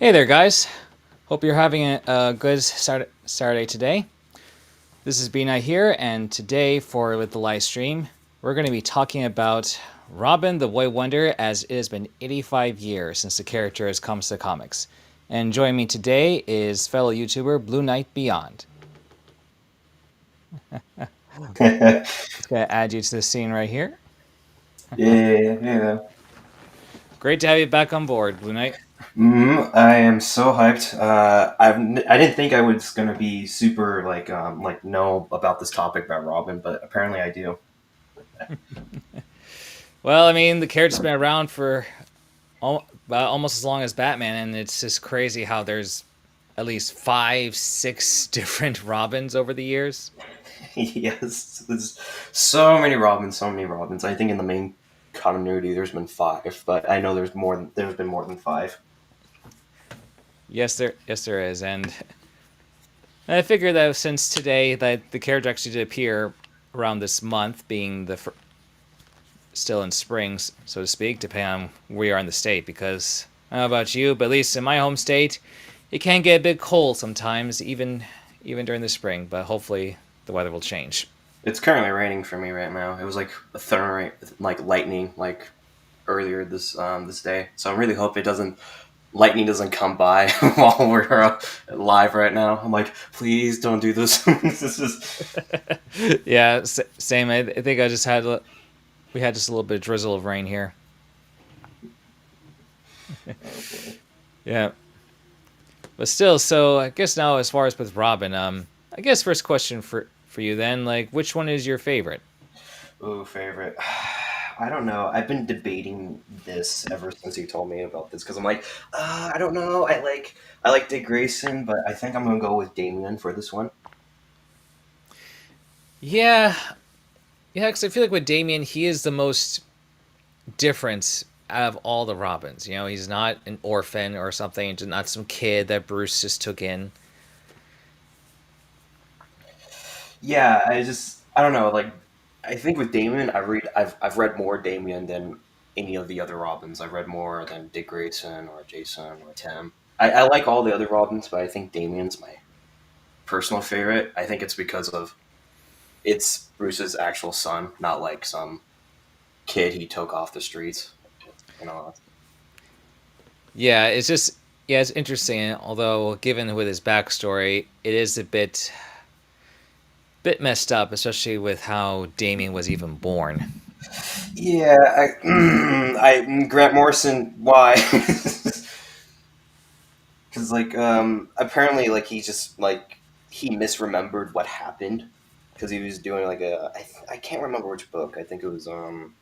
Hey there, guys. Hope you're having a good Saturday today. This is B-Night here, and today with the live stream, we're going to be talking about Robin the Boy Wonder, as it has been 85 years since the character has come to the comics. And joining me today is fellow YouTuber BlueKnightBeyond. Yeah, It's going to add you to the scene right here. yeah. Great to have you back on board, Blue Knight. I am so hyped. I didn't think I was gonna be super know about this topic about Robin, but apparently I do. Well, I mean, the character's been around for almost as long as Batman, and it's just crazy how there's at least 5, 6 different Robins over the years. Yes, there's so many Robins, so many Robins. I think in the main continuity there's been five, but I know there's been more than five. Yes, there is, and I figure that since today that the character actually did appear around this month, being still in spring, so to speak, depending on where you are in the state. Because I don't know about you, but at least in my home state, it can get a bit cold sometimes, even during the spring. But hopefully, the weather will change. It's currently raining for me right now. It was like a thunder, like lightning, like earlier this day. So I really hope lightning doesn't come by while we're live right now. I'm like, please don't do this. This is Yeah, same. I think we had just a little bit of drizzle of rain here. oh boy. Yeah, but still. So I guess now, as far as with Robin, I guess first question for you then, like, which one is your favorite? Ooh, favorite. I don't know. I've been debating this ever since you told me about this because I'm like, I don't know. I like Dick Grayson, but I think I'm gonna go with Damian for this one. Yeah, yeah, because I feel like with Damien, he is the most different out of all the Robins. You know, he's not an orphan or something, just not some kid that Bruce just took in. Yeah, I don't know. Like, I think with Damien, I've read more Damien than any of the other Robins. I've read more than Dick Grayson or Jason or Tim. I like all the other Robins, but I think Damien's my personal favorite. I think it's because of it's Bruce's actual son, not like some kid he took off the streets. You know. Yeah, it's interesting. Although, given with his backstory, it is a bit messed up, especially with how Damien was even born. Yeah, I Grant Morrison. Why? Because apparently he just he misremembered what happened because he was doing I can't remember which book. I think it was I'm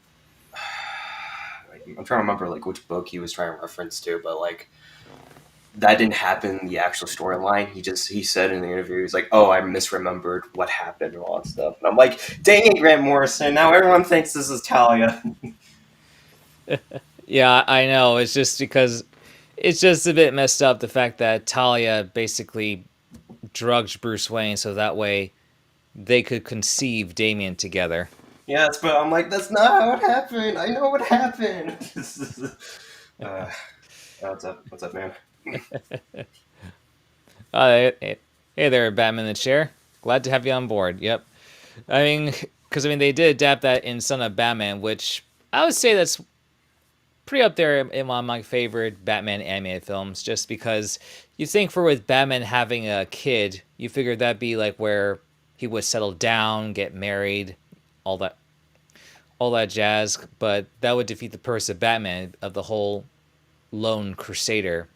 trying to remember which book he was trying to reference to, but that didn't happen in the actual storyline. He said in the interview, he's like, "Oh, I misremembered what happened and all that stuff." And I'm like, "Dang it, Grant Morrison! Now everyone thinks this is Talia." Yeah, I know. It's just because it's just a bit messed up, the fact that Talia basically drugged Bruce Wayne so that way they could conceive Damien together. Yes, but I'm like, that's not how it happened. I know what happened. uh, what's up? What's up, man? Hey there, Batman in the chair. Glad to have you on board. Yep. I mean, because they did adapt that in Son of Batman, which I would say that's pretty up there in one of my favorite Batman animated films. Just because you think for with Batman having a kid, you figure that'd be like where he would settle down, get married, all that jazz. But that would defeat the purpose of Batman, of the whole lone crusader,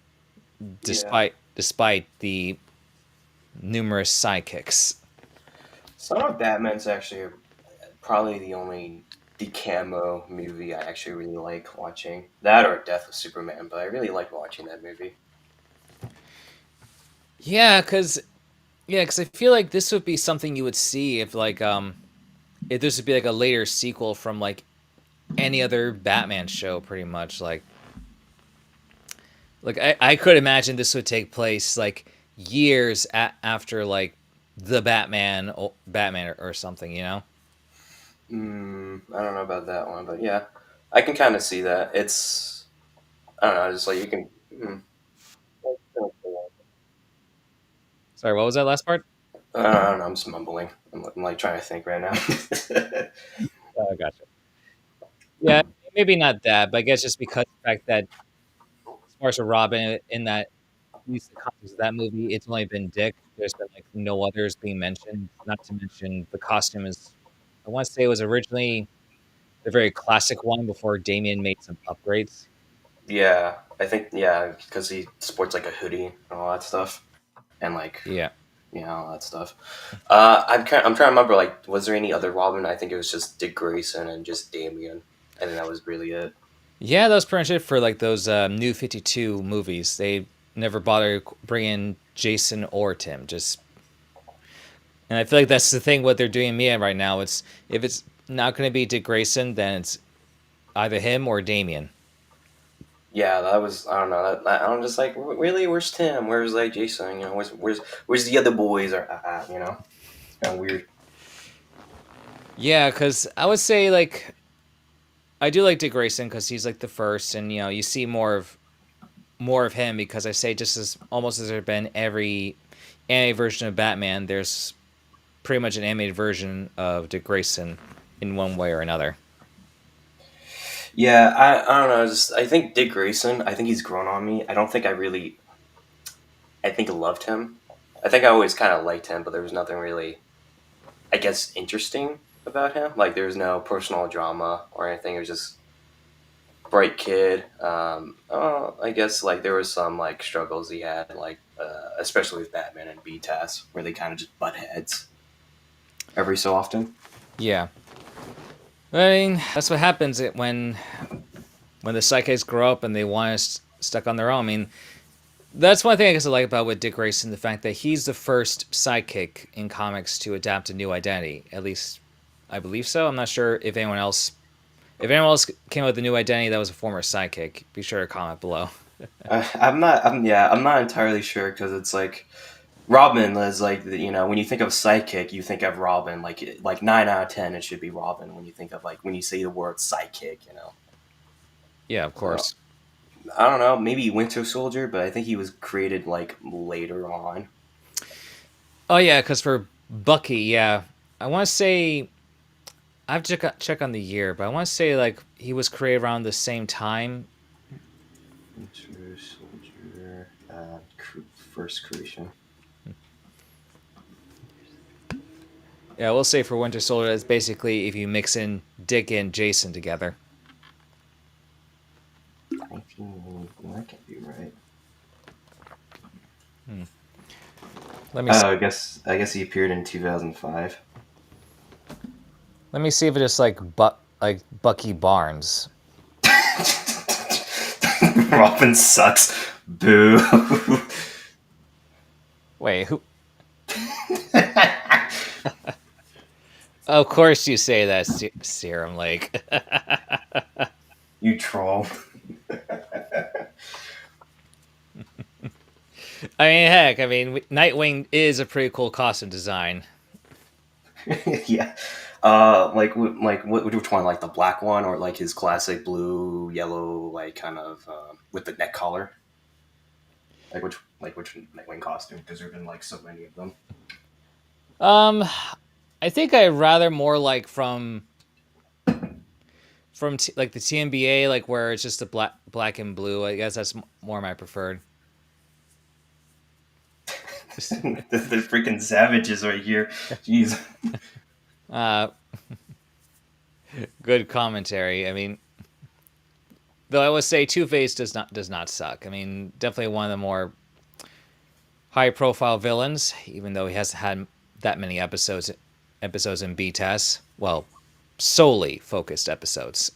Yeah. despite the numerous sidekicks. Son of Batman's actually probably the only camo movie I actually really like watching. That or Death of Superman, but I really like watching that movie. Yeah, because I feel like this would be something you would see if this would be like a later sequel from like any other Batman show, pretty much. I could imagine this would take place like years after like the Batman or something, you know? I don't know about that one, but yeah, I can kind of see that. I don't know, just like you can. Sorry, what was that last part? I don't know. I'm just mumbling. I'm like trying to think right now. Oh, gotcha. Yeah, maybe not that, but I guess just because the fact that as far as a Robin in that at least the context of that movie, it's only been Dick. There's been like no others being mentioned. Not to mention the costume is, I want to say it was originally the very classic one before Damien made some upgrades. Yeah, I think because he sports like a hoodie and all that stuff, and like Yeah. all that stuff. I'm trying to remember like was there any other Robin? I think it was just Dick Grayson and just Damian, and that was really it. Yeah, that was pretty much it for like those new 52 movies. They never bothered bringing Jason or Tim. Just, and I feel like that's the thing what they're doing me right now. It's if it's not going to be Dick Grayson, then it's either him or Damien. Yeah, that was I don't know. I'm just like really, where's Tim? Where's like Jason? You know, where's the other boys? Or you know, kind of weird. Yeah, because I would say like I do like Dick Grayson because he's like the first, and you see more of him because I say just as almost as there been every anime version of Batman, there's pretty much an animated version of Dick Grayson in one way or another. Yeah, I don't know. I think Dick Grayson. I think he's grown on me. I don't think I really. I think I loved him. I think I always kind of liked him, but there was nothing really, I guess, interesting about him. Like there was no personal drama or anything. It was just bright kid. I guess like there was some like struggles he had, like especially with Batman and BTAS, where they kind of just butt heads every so often. Yeah, I mean that's what happens when the sidekicks grow up and they want to stuck on their own. I mean that's one thing I guess I like about with Dick Grayson, the fact that he's the first sidekick in comics to adapt a new identity. At least I believe so. I'm not sure if anyone else came up with a new identity that was a former sidekick. Be sure to comment below. I'm not. I'm not entirely sure because it's like Robin is like when you think of sidekick, you think of Robin. Like 9 out of 10, it should be Robin when you think of like when you say the word sidekick. Yeah, of So course. I don't know, maybe Winter Soldier, but I think he was created like later on. Oh yeah, because for Bucky, yeah, I want to say I have to check on the year, but I want to say like he was created around the same time. Winter Soldier, first creation. Yeah, we'll say for Winter Soldier, that's basically if you mix in Dick and Jason together. 1991. That can't be right. Hmm. Let me see. I guess he appeared in 2005. Let me see if it is like Bucky Barnes. Robin sucks. Boo. Wait, who? Of course you say that, Serum Lake. You troll. I mean, heck, I mean, Nightwing is a pretty cool costume design. Yeah. Which one? Like the black one, or like his classic blue, yellow, like kind of with the neck collar? Like which Nightwing costume? Because there've been like so many of them. Um, I think I rather more like like the TMBA, like where it's just a black and blue. I guess that's more my preferred. The freaking savages right here. Jeez. Uh, good commentary. I mean, though I would say Two Face does not suck. I mean, definitely one of the more high profile villains, even though he hasn't had that many episodes in BTS. Well, solely focused episodes.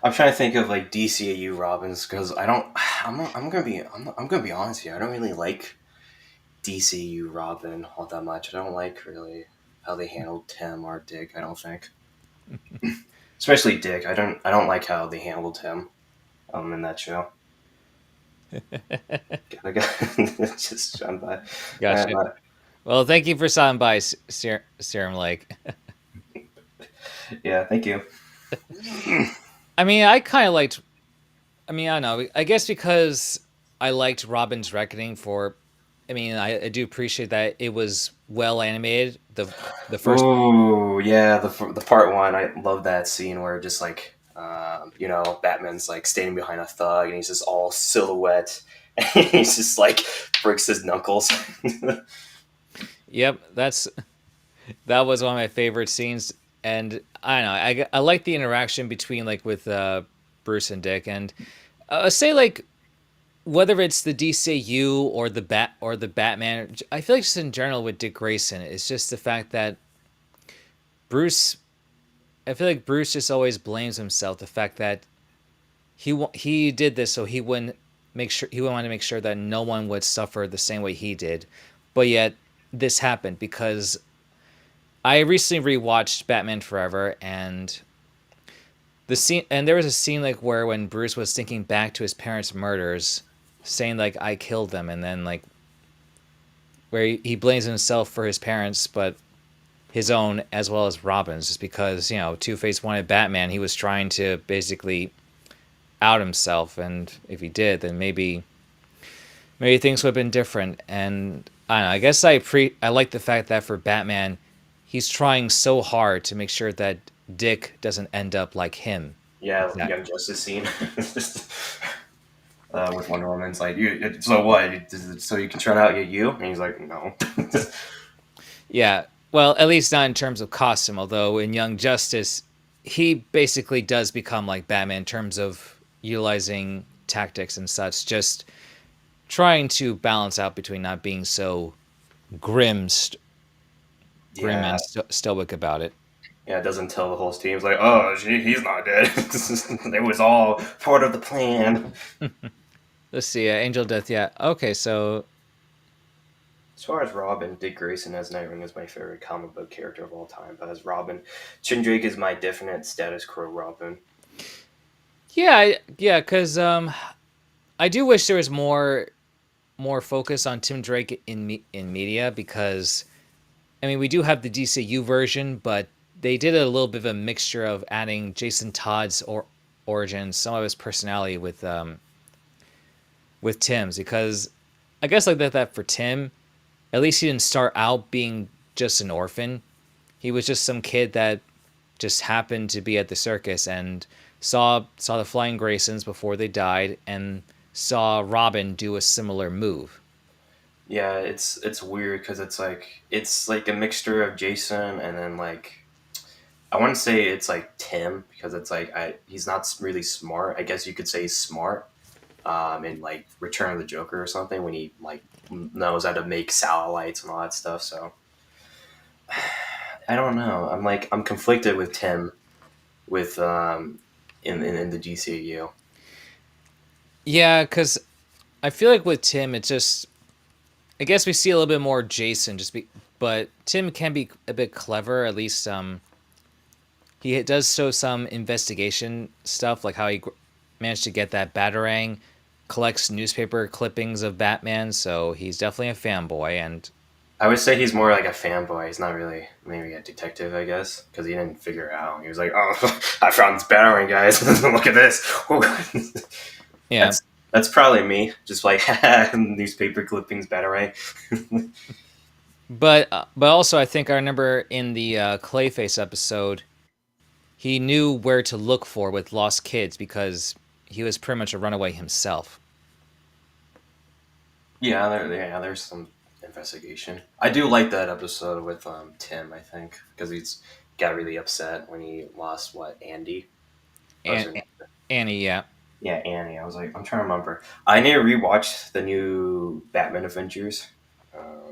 I'm trying to think of like DCAU Robins because I don't. I'm gonna be honest here. I don't really like DCU Robin all that much. I don't like really how they handled Tim or Dick. I don't think, especially Dick. I don't like how they handled him in that show. I got just John by. Gotcha. Well, thank you for stopping by, Serum Lake. Yeah, thank you. I mean, I kind of liked. I mean, I don't know. I guess because I liked Robin's Reckoning for I mean, I do appreciate that it was well animated. The first, Ooh, yeah, the part one. I love that scene where just like Batman's like standing behind a thug and he's just all silhouette, and he's just like breaks his knuckles. yep, that was one of my favorite scenes, and I don't know, I like the interaction between like with Bruce and Dick, and say like whether it's the DCU or the Batman, I feel like just in general with Dick Grayson, it's just the fact that Bruce. I feel like Bruce just always blames himself. The fact that he did this so he wanted to make sure that no one would suffer the same way he did, but yet this happened because I recently rewatched Batman Forever, and there was a scene like where when Bruce was thinking back to his parents' murders, saying like I killed them, and then like where he blames himself for his parents, but his own as well as Robin's, just because Two Face wanted Batman, he was trying to basically out himself, and if he did, then maybe things would have been different. And I don't know, I guess I like the fact that for Batman, he's trying so hard to make sure that Dick doesn't end up like him. Yeah, the Exactly. Young Justice scene with Wonder Woman's like, so what? So you can turn out you? And he's like, no. Yeah. Well, at least not in terms of costume, although in Young Justice, he basically does become like Batman in terms of utilizing tactics and such, just trying to balance out between not being so grim, grim Yeah, and stoic about it. yeah. It doesn't tell the whole team. It's like, oh, he's not dead. It was all part of the plan. Let's see, Angel Death. Yeah. Okay, so As far as Robin, Dick Grayson as Nightwing is my favorite comic book character of all time. But as Robin, Tim Drake is my definite status quo Robin. yeah, yeah, because I do wish there was more focus on Tim Drake in media, because I mean we do have the DCU version, but they did a little bit of a mixture of adding Jason Todd's origin, some of his personality with Tim's, because I guess like that for Tim, at least he didn't start out being just an orphan. He was just some kid that just happened to be at the circus and saw the Flying Graysons before they died, and saw Robin do a similar move. Yeah, it's weird because it's like a mixture of Jason and then like I want to say it's like Tim because it's like he's not really smart. I guess you could say he's smart. In like Return of the Joker or something when he like knows how to make satellites and all that stuff. So I don't know. I'm conflicted with Tim with in the DCU. Yeah, because I feel like with Tim, it's just I guess we see a little bit more Jason, but Tim can be a bit clever. At least he does show some investigation stuff, like how he managed to get that Batarang, collects newspaper clippings of Batman, so he's definitely a fanboy. And I would say he's more like a fanboy. He's not really maybe a detective, I guess, because he didn't figure it out. He was like, "Oh, I found this battering, guys. Look at this." yeah, that's that's probably me, just like newspaper clippings, battering. but also I think I remember in the Clayface episode, he knew where to look for with lost kids because he was pretty much a runaway himself. There's some investigation. I do like that episode with Tim. I think because he's got really upset when he lost what Andy. What was And her name? Annie, yeah. Yeah, Annie. I was like, I'm trying to remember. I need to rewatch the new Batman Adventures,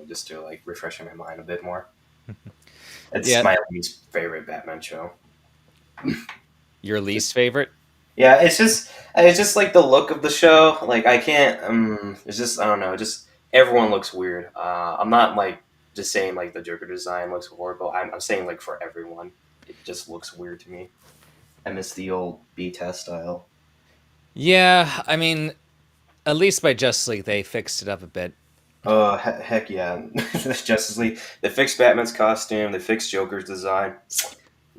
just to like refresh my mind a bit more. It's Yeah, my least favorite Batman show. your Just least favorite? yeah, it's just like the look of the show. Like I can't. It's just I don't know. Just everyone looks weird. I'm not like just saying like the Joker design looks horrible. I'm saying like for everyone, it just looks weird to me. I miss the old B test style. Yeah, I mean, at least by Justice League they fixed it up a bit. Heck yeah, Justice League. They fixed Batman's costume. They fixed Joker's design.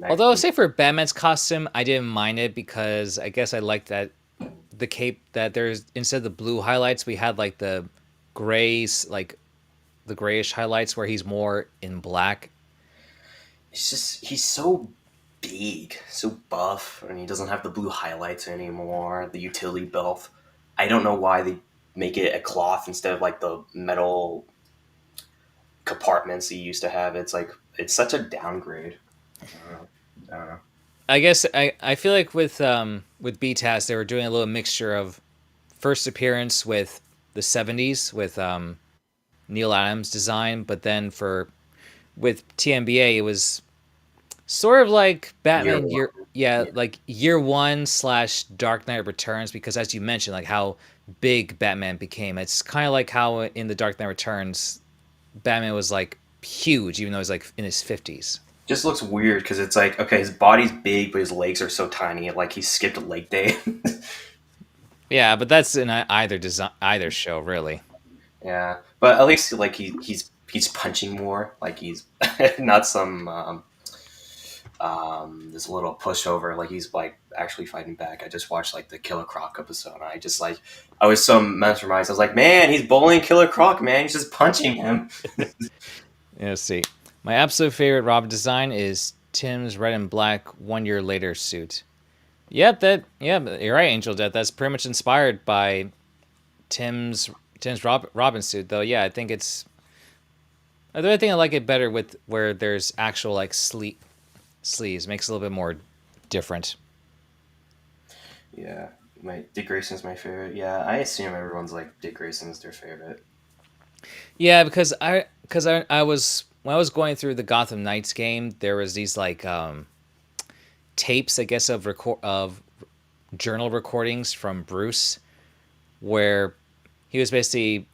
Although, say for Batman's costume, I didn't mind it because I guess I liked that the cape that there's instead of the blue highlights, we had like the gray like the grayish highlights where he's more in black. It's just he's so big, so buff, and he doesn't have the blue highlights anymore. The utility belt. I don't know why they make it a cloth instead of like the metal compartments he used to have. It's like it's such a downgrade. I don't know. I don't know. I guess I feel like with BTAS they were doing a little mixture of first appearance with the 70s with Neil Adams design, but then for with TMBA it was sort of like Year Batman one. year, yeah, Yeah. like year one slash Dark Knight Returns, because as you mentioned, like how big Batman became. It's kind of like how in the Dark Knight Returns, Batman was like huge, even though he's like in his 50s. Just looks weird because it's like okay, his body's big, but his legs are so tiny. Like he skipped leg day. Yeah, but that's in either design, either show, really. Yeah, but at least like he's punching more. Like he's not some this little pushover. Like he's like actually fighting back. I just watched like the Killer Croc episode. And I just like I was so mesmerized. I was like, man, he's bullying Killer Croc. Man, he's just punching him. Yeah, let's see. My absolute favorite Robin design is Tim's red and black 1 year later suit. Yep, you're right, Angel Death. That's pretty much inspired by Tim's Robin suit, though. Yeah, I think it's. I think I like it better with where there's actual like sleeves. Makes it a little bit more different. Yeah, my Dick Grayson's my favorite. Yeah, I assume everyone's like Dick Grayson's their favorite. Yeah, because I was when I was going through the Gotham Knights game, there was these like tapes, I guess, of journal recordings from Bruce, where he was basically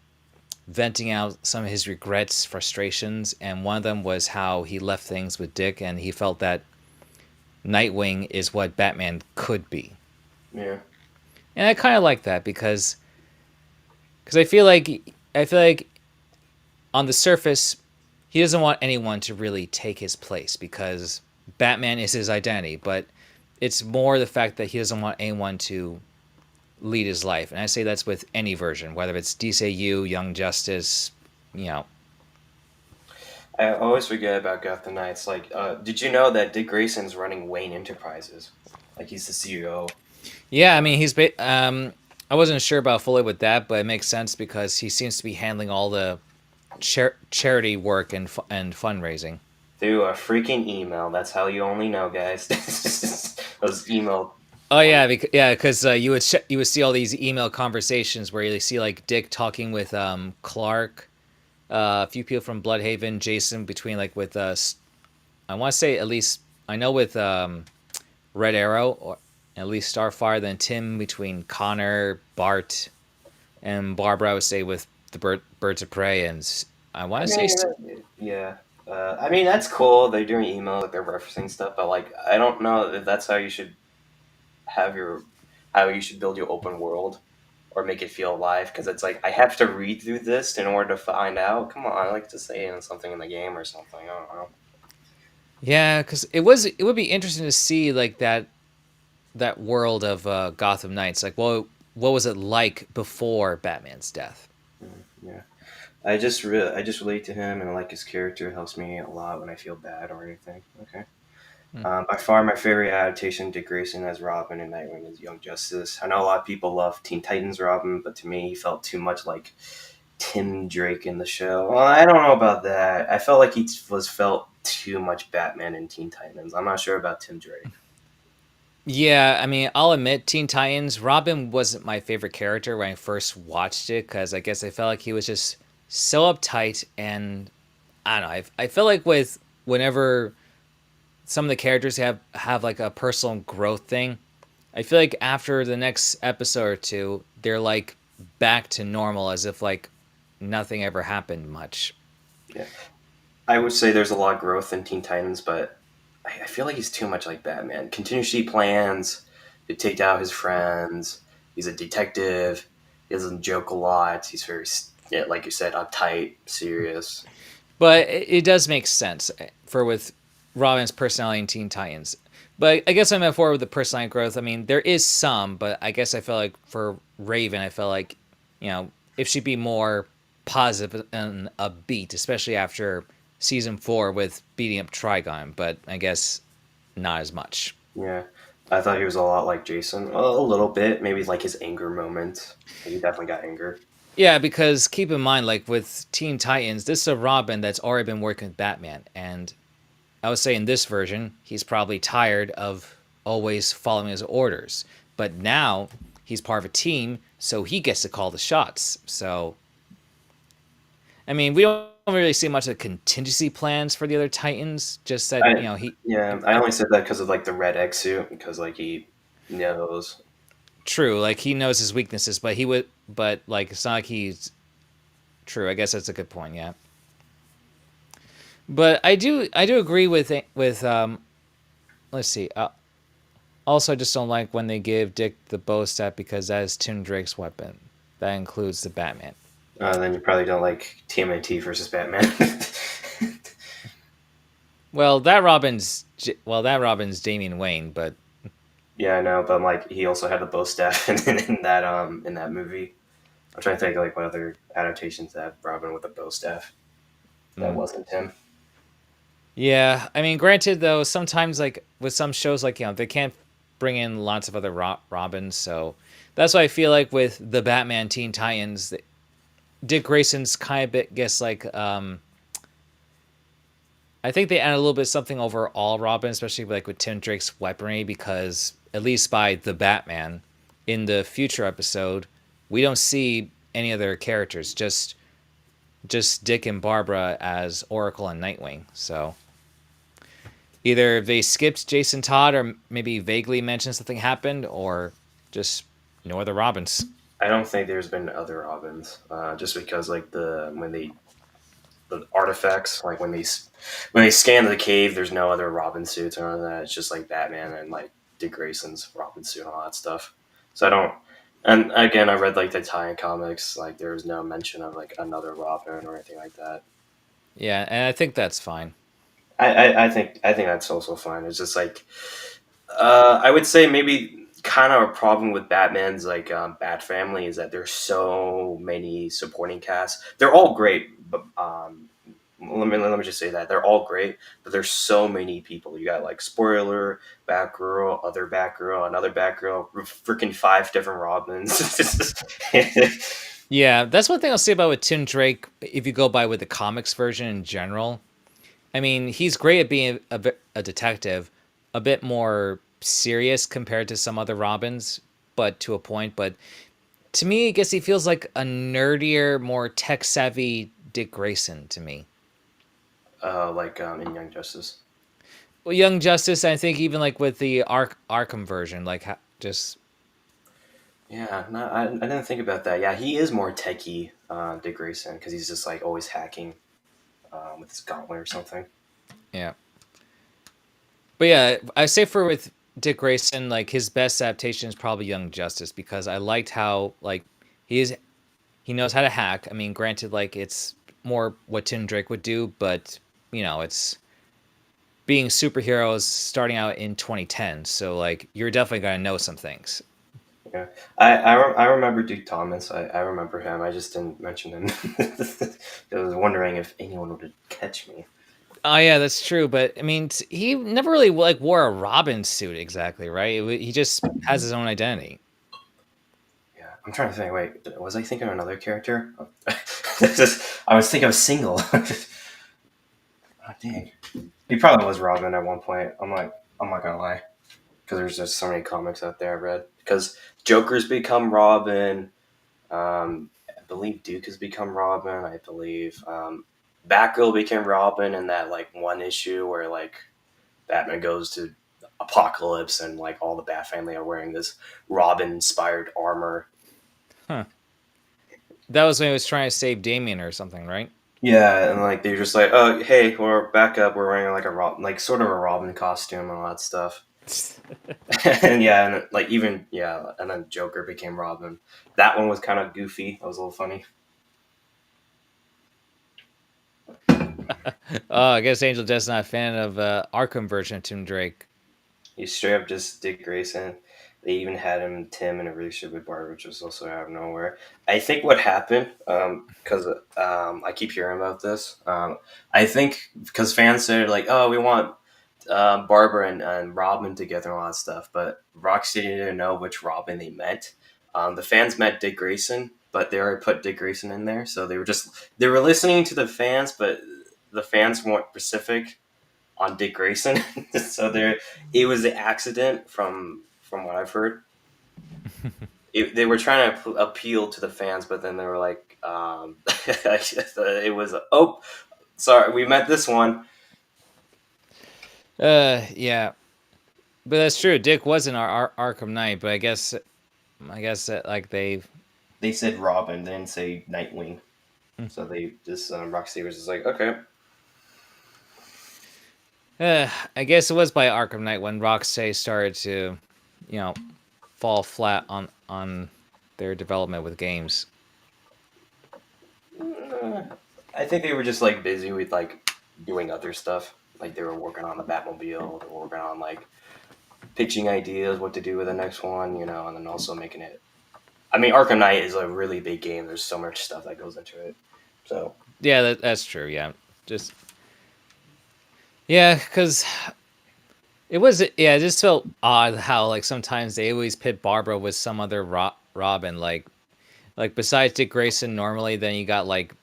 venting out some of his regrets, frustrations, and one of them was how he left things with Dick, and he felt that Nightwing is what Batman could be. Yeah. And I kind of like that because I feel like on the surface he doesn't want anyone to really take his place because Batman is his identity, but it's more the fact that he doesn't want anyone to lead his life. And I say that's with any version, whether it's DCU, Young Justice, you know. I always forget about Gotham Knights. Like, did you know that Dick Grayson's running Wayne Enterprises? Like, he's the CEO. Yeah, I mean, I wasn't sure about fully with that, but it makes sense because he seems to be handling all the charity work and fundraising. Through a freaking email. That's how you only know, guys. Those email. Oh yeah, because you would see all these email conversations where you see like Dick talking with Clark, a few people from Bloodhaven, Jason between like with I want to say at least I know with Red Arrow or at least Starfire, then Tim between Connor, Bart, and Barbara. I would say with the Birds of Prey, and I want I to say mean, yeah. I mean, that's cool. They're doing email, like they're referencing stuff, but like, I don't know if that's how you should have your, how you should build your open world or make it feel alive. Because it's like I have to read through this in order to find out. Come on, I like to say something in the game or something. I don't know. yeah, because it would be interesting to see like that world of Gotham Knights. Like, what was it like before Batman's death? Yeah. I just relate to him and I like his character. It helps me a lot when I feel bad or anything. Okay. Hmm. By far, my favorite adaptation, Dick Grayson as Robin and Nightwing is Young Justice. I know a lot of people love Teen Titans Robin, but to me, he felt too much like Tim Drake in the show. Well, I don't know about that. I felt like he was felt too much Batman in Teen Titans. I'm not sure about Tim Drake. Yeah, I mean, I'll admit, Teen Titans, Robin wasn't my favorite character when I first watched it because I guess I felt like he was just so uptight and I don't know. I feel like with whenever some of the characters have like a personal growth thing, I feel like after the next episode or two, they're like back to normal as if like nothing ever happened much. Yeah. I would say there's a lot of growth in Teen Titans, but I feel like he's too much like Batman. Contingency plans to take down his friends. He's a detective. He doesn't joke a lot. He's very, yeah, like you said, uptight, serious. But it does make sense for with Robin's personality in Teen Titans. But I guess I'm at for with the personality growth. I mean, there is some, but I guess I feel like for Raven, I felt like, if she'd be more positive and upbeat, especially after season 4 with beating up Trigon, but I guess not as much. Yeah, I thought he was a lot like Jason, a little bit, maybe like his anger moment. He definitely got anger. Yeah, because keep in mind, like with Teen Titans, this is a Robin that's already been working with Batman, and I would say in this version, he's probably tired of always following his orders. But now he's part of a team, so he gets to call the shots. So, I mean, we don't really see much of contingency plans for the other Titans. Just that, I Yeah, I only said that because of like the red X suit, because like he knows. true, like he knows his weaknesses, but he would, but like it's not like he's true. I guess that's a good point. Yeah, but I do agree with. Let's see. Also, I just don't like when they give Dick the bow staff because that is Tim Drake's weapon. That includes the Batman. Then you probably don't like TMNT versus Batman. Well, that Robin's Damian Wayne, but Yeah, I know, but like he also had the bow staff in that movie. I'm trying to think like what other adaptations that have Robin with a bow staff that mm, wasn't him. yeah. I mean, granted though, sometimes like with some shows, like they can't bring in lots of other Robins, so that's why I feel like with the Batman Teen Titans, Dick Grayson's kind of bit gets like I think they add a little bit something over all Robin, especially like with Tim Drake's weaponry, because at least by the Batman in the future episode, we don't see any other characters, just Dick and Barbara as Oracle and Nightwing. So either they skipped Jason Todd or maybe vaguely mentioned something happened, or just no other Robins. I don't think there's been other Robins, just because like the artifacts, like when they scan the cave, there's no other Robin suits or none of that. It's just like Batman and like Dick Grayson's Robin suit and all that stuff. So I don't. And again, I read like the tie-in comics. Like there was no mention of like another Robin or anything like that. Yeah, and I think that's fine. I think that's also fine. It's just like I would say maybe kind of a problem with Batman's like Bat Family is that there's so many supporting casts. They're all great, but let me just say that they're all great, but there's so many people. You got like spoiler, Batgirl, other Batgirl, another Batgirl, freaking 5 different Robins. Yeah, that's one thing I'll say about with Tim Drake. If you go by with the comics version in general, I mean, he's great at being a detective, a bit more serious compared to some other Robins, but to a point. But to me, I guess he feels like a nerdier, more tech savvy Dick Grayson to me. Like in Young Justice. Well, Young Justice, I think even like with the Arkham version, like just Yeah, no, I didn't think about that. Yeah, he is more techie, Dick Grayson, because he's just like always hacking with his gauntlet or something. yeah. But yeah, I say for with Dick Grayson, like his best adaptation is probably Young Justice because I liked how like he knows how to hack. I mean, granted, like it's more what Tim Drake would do, but it's being superheroes starting out in 2010, so like you're definitely gonna know some things. Yeah, I remember Duke Thomas. I remember him. I just didn't mention him. I was wondering if anyone would catch me. Oh yeah, that's true. But I mean, he never really like wore a Robin suit exactly, right? He just has his own identity. Yeah, I'm trying to think. Wait, was I thinking of another character? I was thinking of Single. Oh, dang. He probably was Robin at one point. I'm not gonna lie, because there's just so many comics out there I read. Because Joker's become Robin. I believe Duke has become Robin. I believe Batgirl became Robin in that like one issue where like Batman goes to Apocalypse and like all the Bat family are wearing this Robin inspired armor. Huh. That was when he was trying to save Damien or something, right? Yeah, and like they're just like, oh hey, we're back up. We're wearing like a like sort of a Robin costume and all that stuff. And yeah, and like even yeah, and then Joker became Robin. That one was kind of goofy. That was a little funny. Oh, I guess Angel Death's not a fan of Arkham version of Tim Drake. He's straight up just Dick Grayson. They even had Tim in a relationship with Barbara, which was also out of nowhere. I think what happened, because I keep hearing about this. I think because fans said like, "Oh, we want Barbara and Robin together and all that stuff," but Rocksteady didn't know which Robin they meant. The fans meant Dick Grayson, but they already put Dick Grayson in there, so they were listening to the fans, but the fans weren't specific on Dick Grayson. So it was an accident from what I've heard. They were trying to appeal to the fans, but then they were like, it was oh, sorry, we met this one. Yeah, but that's true. Dick was in our Arkham Knight, but I guess that like They said Robin, they didn't say Nightwing, so they just Rocksteady was just like, okay, I guess it was by Arkham Knight when Rocksteady started to, you know, fall flat on their development with games. I think they were just like busy with like doing other stuff. Like they were working on the Batmobile, they were working on like pitching ideas, what to do with the next one, and then also making it. I mean, Arkham Knight is a really big game. There's so much stuff that goes into it. So Yeah, that's true. Yeah, just yeah, because it just felt odd how like sometimes they always pit Barbara with some other Robin like besides Dick Grayson normally, then you got like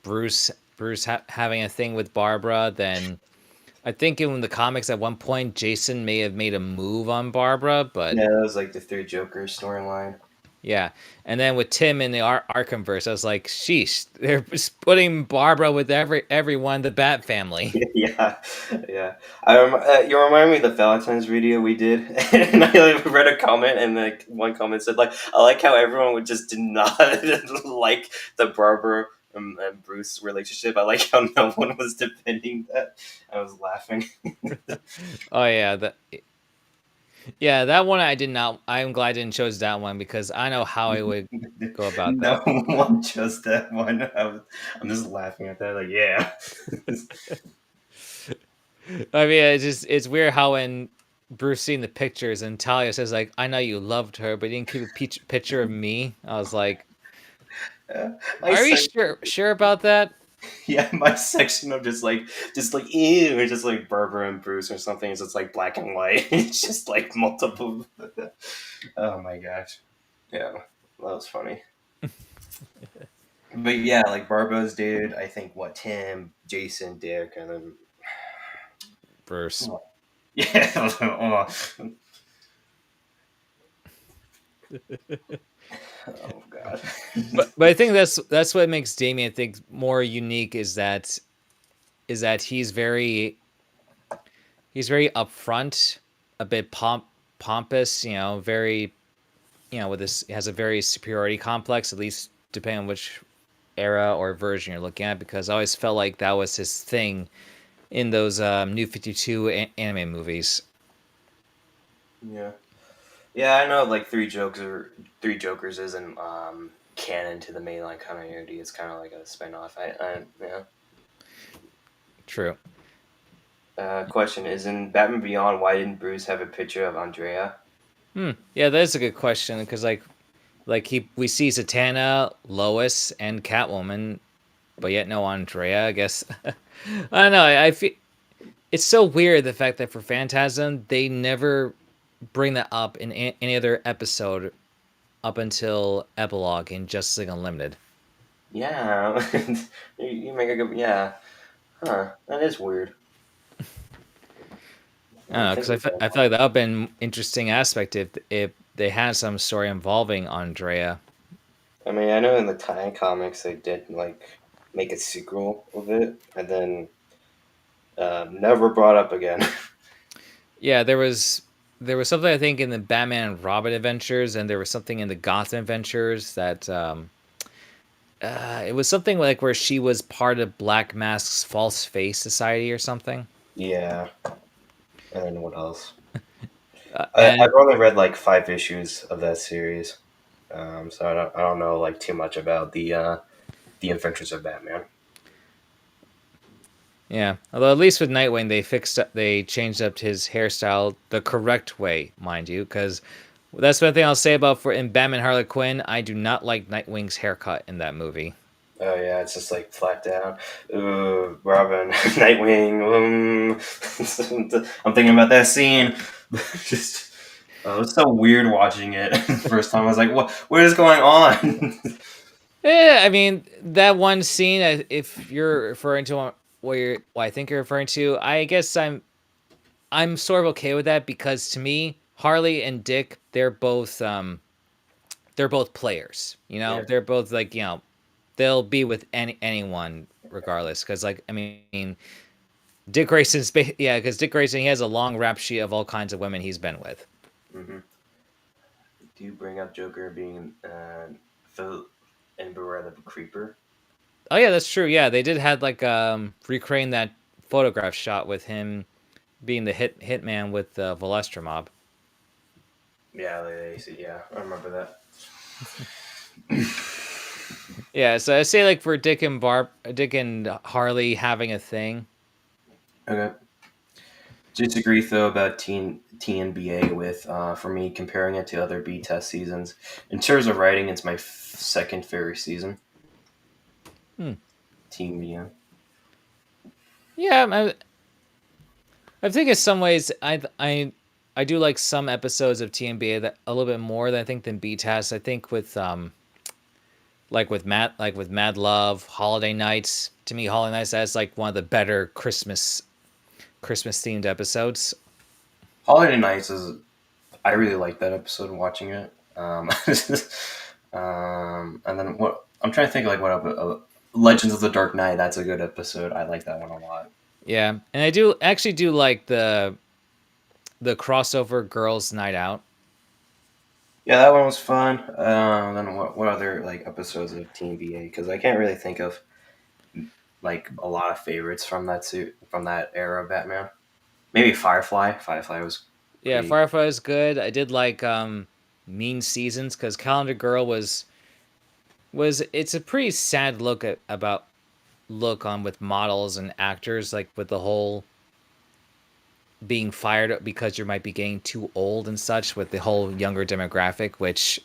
Bruce having a thing with Barbara. Then I think in the comics at one point Jason may have made a move on Barbara, but yeah, that was like the Three Jokers storyline. yeah. And then with Tim in the Arkhamverse, I was like, sheesh, they're just putting Barbara with everyone, the Bat family. Yeah, yeah. You remind me of the Valentine's video we did, and I like, read a comment, and like one comment said, like, I like how everyone would just did not like the Barbara and Bruce relationship. I like how no one was defending that. I was laughing. Oh yeah, that one I did not. I'm glad I didn't choose that one because I know how I would go about No that. one chose that one. I'm just laughing at that. Like, yeah. I mean, it's weird how when Bruce seen the pictures and Talia says like, "I know you loved her, but you didn't keep a picture of me." I was like, My "Are you son sure about that?" Yeah, my section of just like ew, or just like Barbara and Bruce or something. It's just like black and white. It's just like multiple. Oh my gosh, yeah, that was funny. But yeah, like Barbara's dated, I think what Tim, Jason, Dick, and then Bruce. yeah, oh god, But I think that's what makes Damien I think more unique is that he's very upfront, a bit pompous, very with this has a very superiority complex, at least depending on which era or version you're looking at, because I always felt like that was his thing in those New 52 anime movies. yeah, yeah. I know, like Three Jokers isn't canon to the mainline continuity. It's kind of like a spinoff. Yeah. True. Question is in Batman Beyond. Why didn't Bruce have a picture of Andrea? Yeah, that's a good question because we see Zatanna, Lois, and Catwoman, but yet no Andrea. I guess I don't know. I feel it's so weird the fact that for Phantasm they never bring that up in any other episode up until epilogue in Justice League Unlimited. Yeah, you make a good. Yeah, huh? That is weird. I don't I'm know because thinking I about feel like that would have been an interesting aspect if they had some story involving Andrea. it. I mean, I know in the Tie comics they did like make a sequel of it, and then never brought up again. Yeah, there was something I think in the Batman and Robin adventures, and there was something in the Gotham adventures that it was something like where she was part of Black Mask's False Face Society or something. Yeah, and then what else? And I've only read like 5 issues of that series, so I don't know like too much about the Adventures of Batman. yeah, although at least with Nightwing they changed up his hairstyle the correct way, mind you, because That's one thing I'll say about for in Batman Harley Quinn. I do not like Nightwing's haircut in that movie. Oh yeah, it's just like flat down. Robin, Nightwing. I'm thinking about that scene. Just, it was so weird watching it the first time. I was like, what is going on? Yeah, I mean that one scene. If you're referring to what I think you're referring to, I guess I'm sort of okay with that because to me, Harley and Dick, they're both players. You know, Yeah. they're both like they'll be with anyone regardless. Because like I mean, because Dick Grayson he has a long rap sheet of all kinds of women he's been with. Mm-hmm. Do you bring up Joker being Phil and Beware the Creeper? Oh yeah, that's true. Yeah, they did had like recreating that photograph shot with him being the hitman with the Volestra mob. Yeah, yeah, I remember that. Yeah, so I say like for Dick and Harley having a thing. Okay. Disagree though about TNBA with for me comparing it to other B test seasons. In terms of writing, it's my second favorite season. Hmm. TNBA. Yeah, I think in some ways I do like some episodes of TNBA that a little bit more than I think than B Test. I think with like with Mad Love, Holiday Nights. To me, Holiday Nights that's like one of the better Christmas themed episodes. Holiday Nights is I really like that episode watching it. And then what I'm trying to think like what Legends of the Dark Knight. That's a good episode. I like that one a lot. Yeah, and I do actually do like the crossover Girls Night Out. Yeah, that one was fun. Then what other like episodes of TNBA? Because I can't really think of like a lot of favorites from that suit from that era of Batman. Maybe Firefly. Firefly was Yeah, pretty. Firefly is good. I did like Mean Seasons because Calendar Girl was it's a pretty sad look at about look on with models and actors like with the whole being fired because you might be getting too old and such with the whole younger demographic, which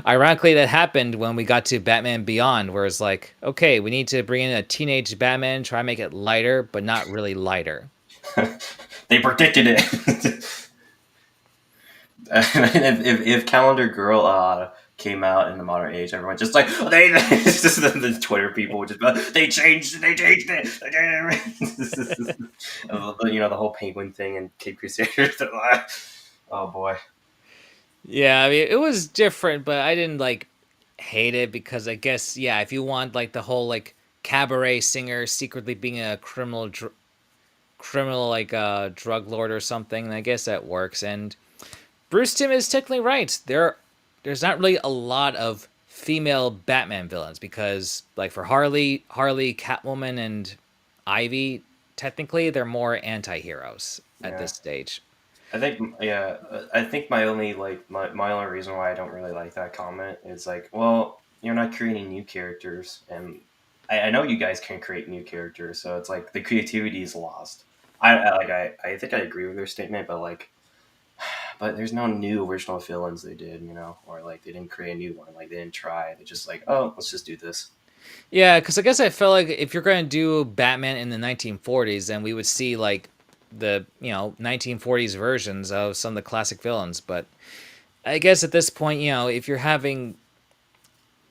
ironically that happened when we got to Batman Beyond, where it's like, okay, we need to bring in a teenage Batman, try to make it lighter, but not really lighter. They predicted it. If Calendar Girl came out in the modern age, everyone just like it's just the Twitter people would just be like, they changed it. The whole Penguin thing and Cape Crusader. Oh boy. Yeah, I mean it was different, but I didn't like hate it because I guess yeah, if you want like the whole like cabaret singer secretly being a criminal like drug lord or something, I guess that works. And Bruce Timm is technically right. There's not really a lot of female Batman villains because like for Harley, Catwoman, and Ivy, technically they're more anti-heroes at Yeah. this stage. I think yeah, I think my only like my only reason why I don't really like that comment is like, well, you're not creating new characters, and I know you guys can create new characters, so it's like the creativity is lost. I think I agree with their statement, but like, but there's no new original villains they did, or like they didn't create a new one, like they didn't try. They just like, oh, let's just do this. Yeah, because I guess I felt like if you're going to do Batman in the 1940s, then we would see like the 1940s versions of some of the classic villains. But I guess at this point, if you're having,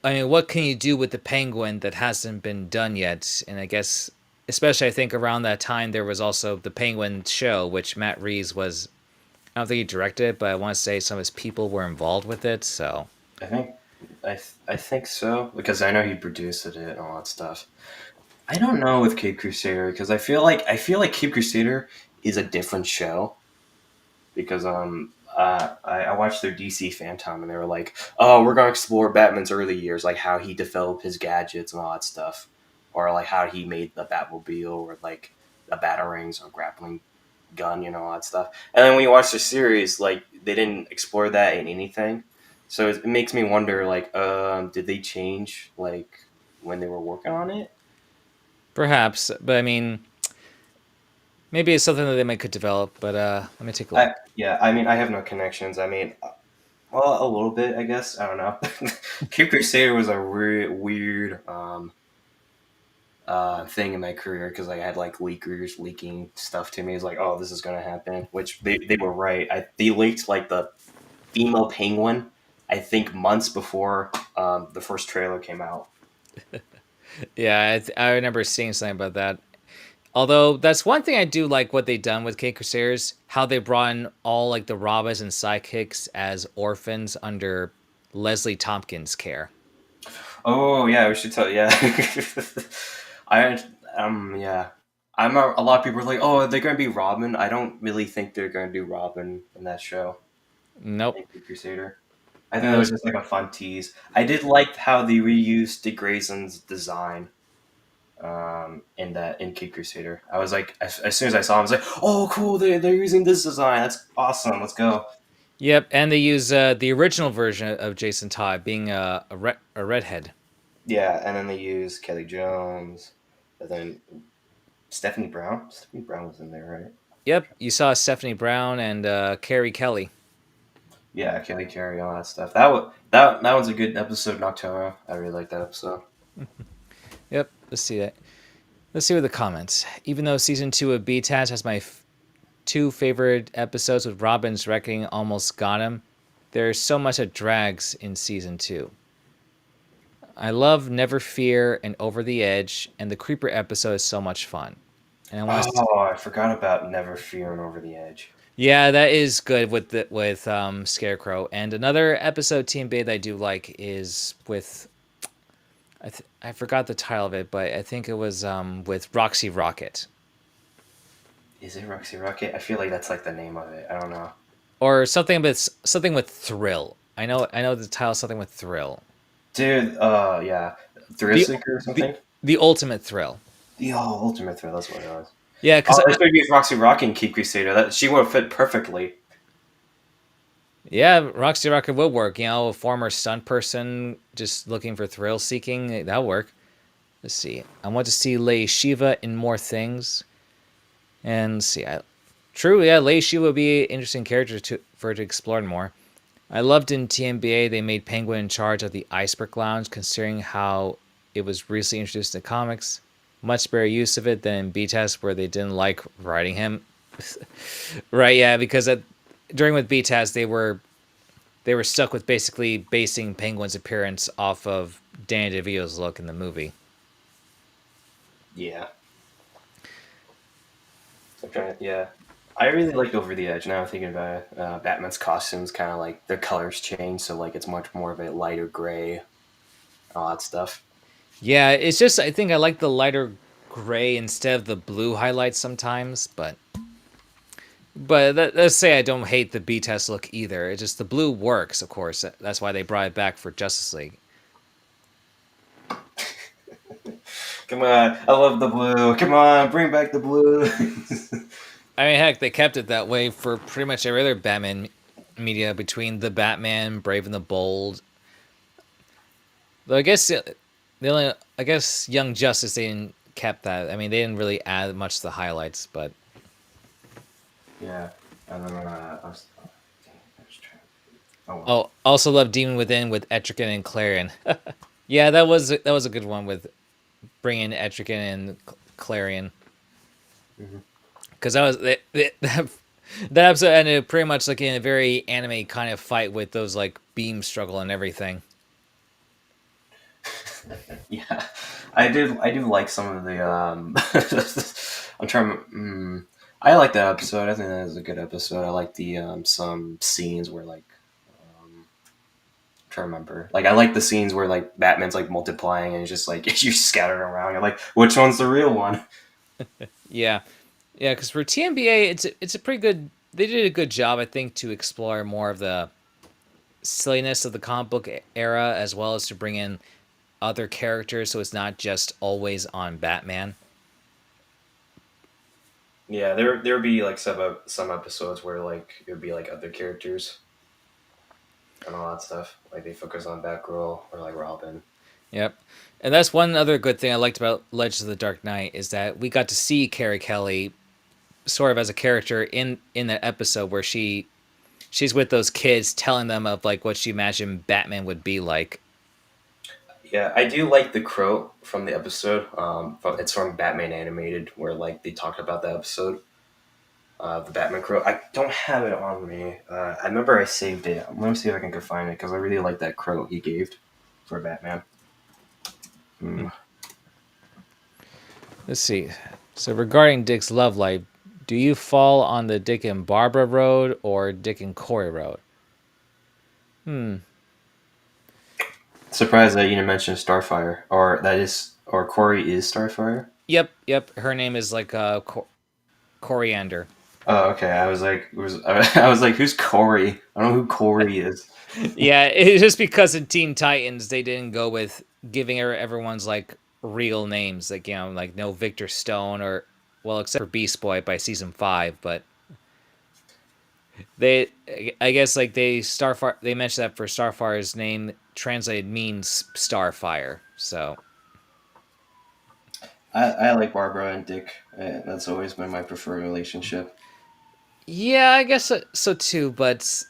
I mean, what can you do with the Penguin that hasn't been done yet? And I guess, especially I think around that time there was also the Penguin show, which Matt Reeves was. I don't think he directed it, but I want to say some of his people were involved with it. So I think I think so because I know he produced it and all that stuff. I don't know with Cape Crusader because I feel like Cape Crusader is a different show because I watched their DC Phantom and they were like, oh, we're gonna explore Batman's early years, like how he developed his gadgets and all that stuff, or like how he made the Batmobile or like the batarangs or grappling gun, all that stuff. And then when you watch the series, like they didn't explore that in anything, so it makes me wonder, like, did they change like when they were working on it? perhaps, but I mean, maybe it's something that they might could develop. But let me take a look. Yeah, I mean, I have no connections. I mean, Well, a little bit, I guess. I don't know. Cape Crusader was a weird thing in my career because I had like leakers leaking stuff to me. It's like, oh, this is gonna happen, which they were right. They leaked like the female penguin, I think months before the first trailer came out. Yeah, I remember seeing something about that. Although that's one thing I do like what they done with K Crusaders, how they brought in all like the Robins and Sidekicks as orphans under Leslie Tompkins' care. Oh yeah, we should tell. Yeah, I yeah. A lot of people are like, oh, they're gonna be Robin. I don't really think they're gonna do Robin in that show. Nope. Thank you, Crusader. I think That that was was just like a fun tease. I did like how they reused Dick Grayson's design in Kid Crusader. I was like, as soon as I saw him, I was like, oh, cool! They're using this design. That's awesome. Let's go. Yep, and they use the original version of Jason Todd being a redhead. Yeah, and then they used Kelly Jones, and then Stephanie Brown. Stephanie Brown was in there, right? Yep, you saw Stephanie Brown and Carrie Kelly. Yeah, Kelly Carey, all that stuff. That one's a good episode, Nocturno. I really like that episode. Yep, let's see that. Let's see what the comments. Even though season 2 of BTAS has my two favorite episodes with Robin's Reckoning almost got him, there's so much that drags in season 2. I love Never Fear and Over the Edge, and the Creeper episode is so much fun. And I want to. Oh, I forgot about Never Fear and Over the Edge. Yeah, that is good with Scarecrow. And another episode Team Bay that I do like is with I forgot the title of it, but I think it was with Roxy Rocket Is it Roxy Rocket? I feel like that's like the name of it. I don't know. or something with Thrill. I know the title is something with Thrill. Dude, yeah. Thrill The Seeker or the something? the ultimate thrill. The Ultimate Thrill, that's what it was. Yeah, Oh, because it's going to be Roxy Rocket and Kid Crusader. She would fit perfectly. yeah, Roxy Rocket would work. You know, a former stunt person just looking for thrill seeking, that'll work. Let's see. I want to see Lei Shiva in more things. And let's see. True, yeah, Lei Shiva would be an interesting character for her to explore more. I loved in TMBA they made Penguin in charge of the Iceberg Lounge, considering how it was recently introduced in the comics. Much better use of it than in B-Test, where they didn't like writing him. Right, yeah, because during with B-Test, they were stuck with basically basing Penguin's appearance off of Danny DeVito's look in the movie. Yeah. Yeah. I really liked Over the Edge. Now I'm thinking about it. Batman's costumes kind of like the colors change, so like it's much more of a lighter gray, all that stuff. Yeah, it's just I think I like the lighter gray instead of the blue highlights sometimes, but let's say I don't hate the B test look either. It's just the blue works, of course. That's why they brought it back for Justice League. Come on, I love the blue. Come on, bring back the blue. I mean, heck, they kept it that way for pretty much every other Batman media between the Batman, Brave and the Bold. Though I guess I guess Young Justice they didn't kept that. I mean, they didn't really add much to the highlights, but Yeah, and then oh well. oh, also love Demon Within with Etrigan and Clarion. Yeah, that was a good one with bringing Etrigan and Clarion. Because that was that episode ended pretty much like in a very anime kind of fight with those like beam struggle and everything. Yeah, I do like some of the. I'm trying. I like that episode. I think that is a good episode. I like the some scenes where like I'm trying to remember. Like I like the scenes where like Batman's like multiplying and it's just like you're scattered around. You're like, which one's the real one? Yeah, yeah. Because for TMBA, it's a pretty good. They did a good job, I think, to explore more of the silliness of the comic book era, as well as to bring in other characters, so it's not just always on Batman. Yeah, there would be like some episodes where like it would be like other characters and all that stuff. Like they focus on Batgirl or like Robin. Yep. And that's one other good thing I liked about Legends of the Dark Knight is that we got to see Carrie Kelly sort of as a character in that episode where she she's with those kids, telling them of like what she imagined Batman would be like. Yeah, I do like the quote from the episode. It's from Batman Animated, where like they talked about the episode, the Batman quote. I don't have it on me. I remember I saved it. Let me see if I can go find it because I really like that quote he gave for Batman. Hmm. Hmm. Let's see. So regarding Dick's love life, do you fall on the Dick and Barbara road or Dick and Corey road? Hmm. Surprised that you didn't mention Starfire, or Corey is Starfire. Yep, yep. Her name is like Coriander. Oh, okay. I was like, who's Corey? I don't know who Corey is. Yeah, it's just because in Teen Titans they didn't go with giving everyone's like real names, like like no Victor Stone or well, except for Beast Boy by season 5, but they, I guess like they mentioned that for Starfire's name translated means Starfire, so I like Barbara and Dick. That's always been my preferred relationship. yeah, I guess so too, but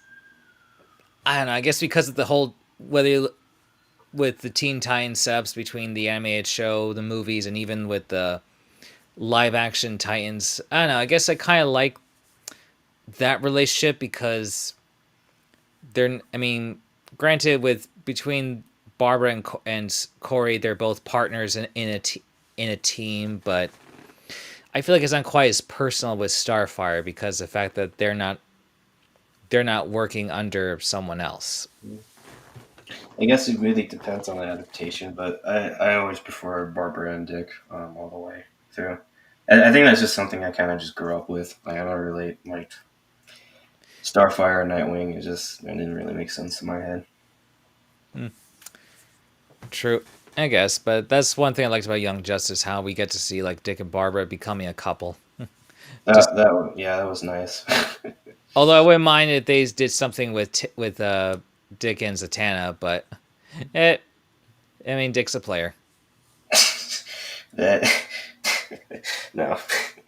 I don't know. I guess because of the whole with the Teen Titans subs between the animated show, the movies, and even with the live action Titans. I don't know. I guess I kind of like that relationship because they're. I mean, granted, with between Barbara and Corey, they're both partners in a team, but I feel like it's not quite as personal with Starfire because the fact that they're not working under someone else. I guess it really depends on the adaptation, but I always prefer Barbara and Dick all the way through. I think that's just something I kind of just grew up with. Like I never really liked Starfire and Nightwing. It didn't really make sense in my head. Hmm. True, I guess, but that's one thing I liked about Young Justice, how we get to see like Dick and Barbara becoming a couple. Just That was nice. although I wouldn't mind if they did something with Dick and Zatanna, but it. I mean, Dick's a player. that no,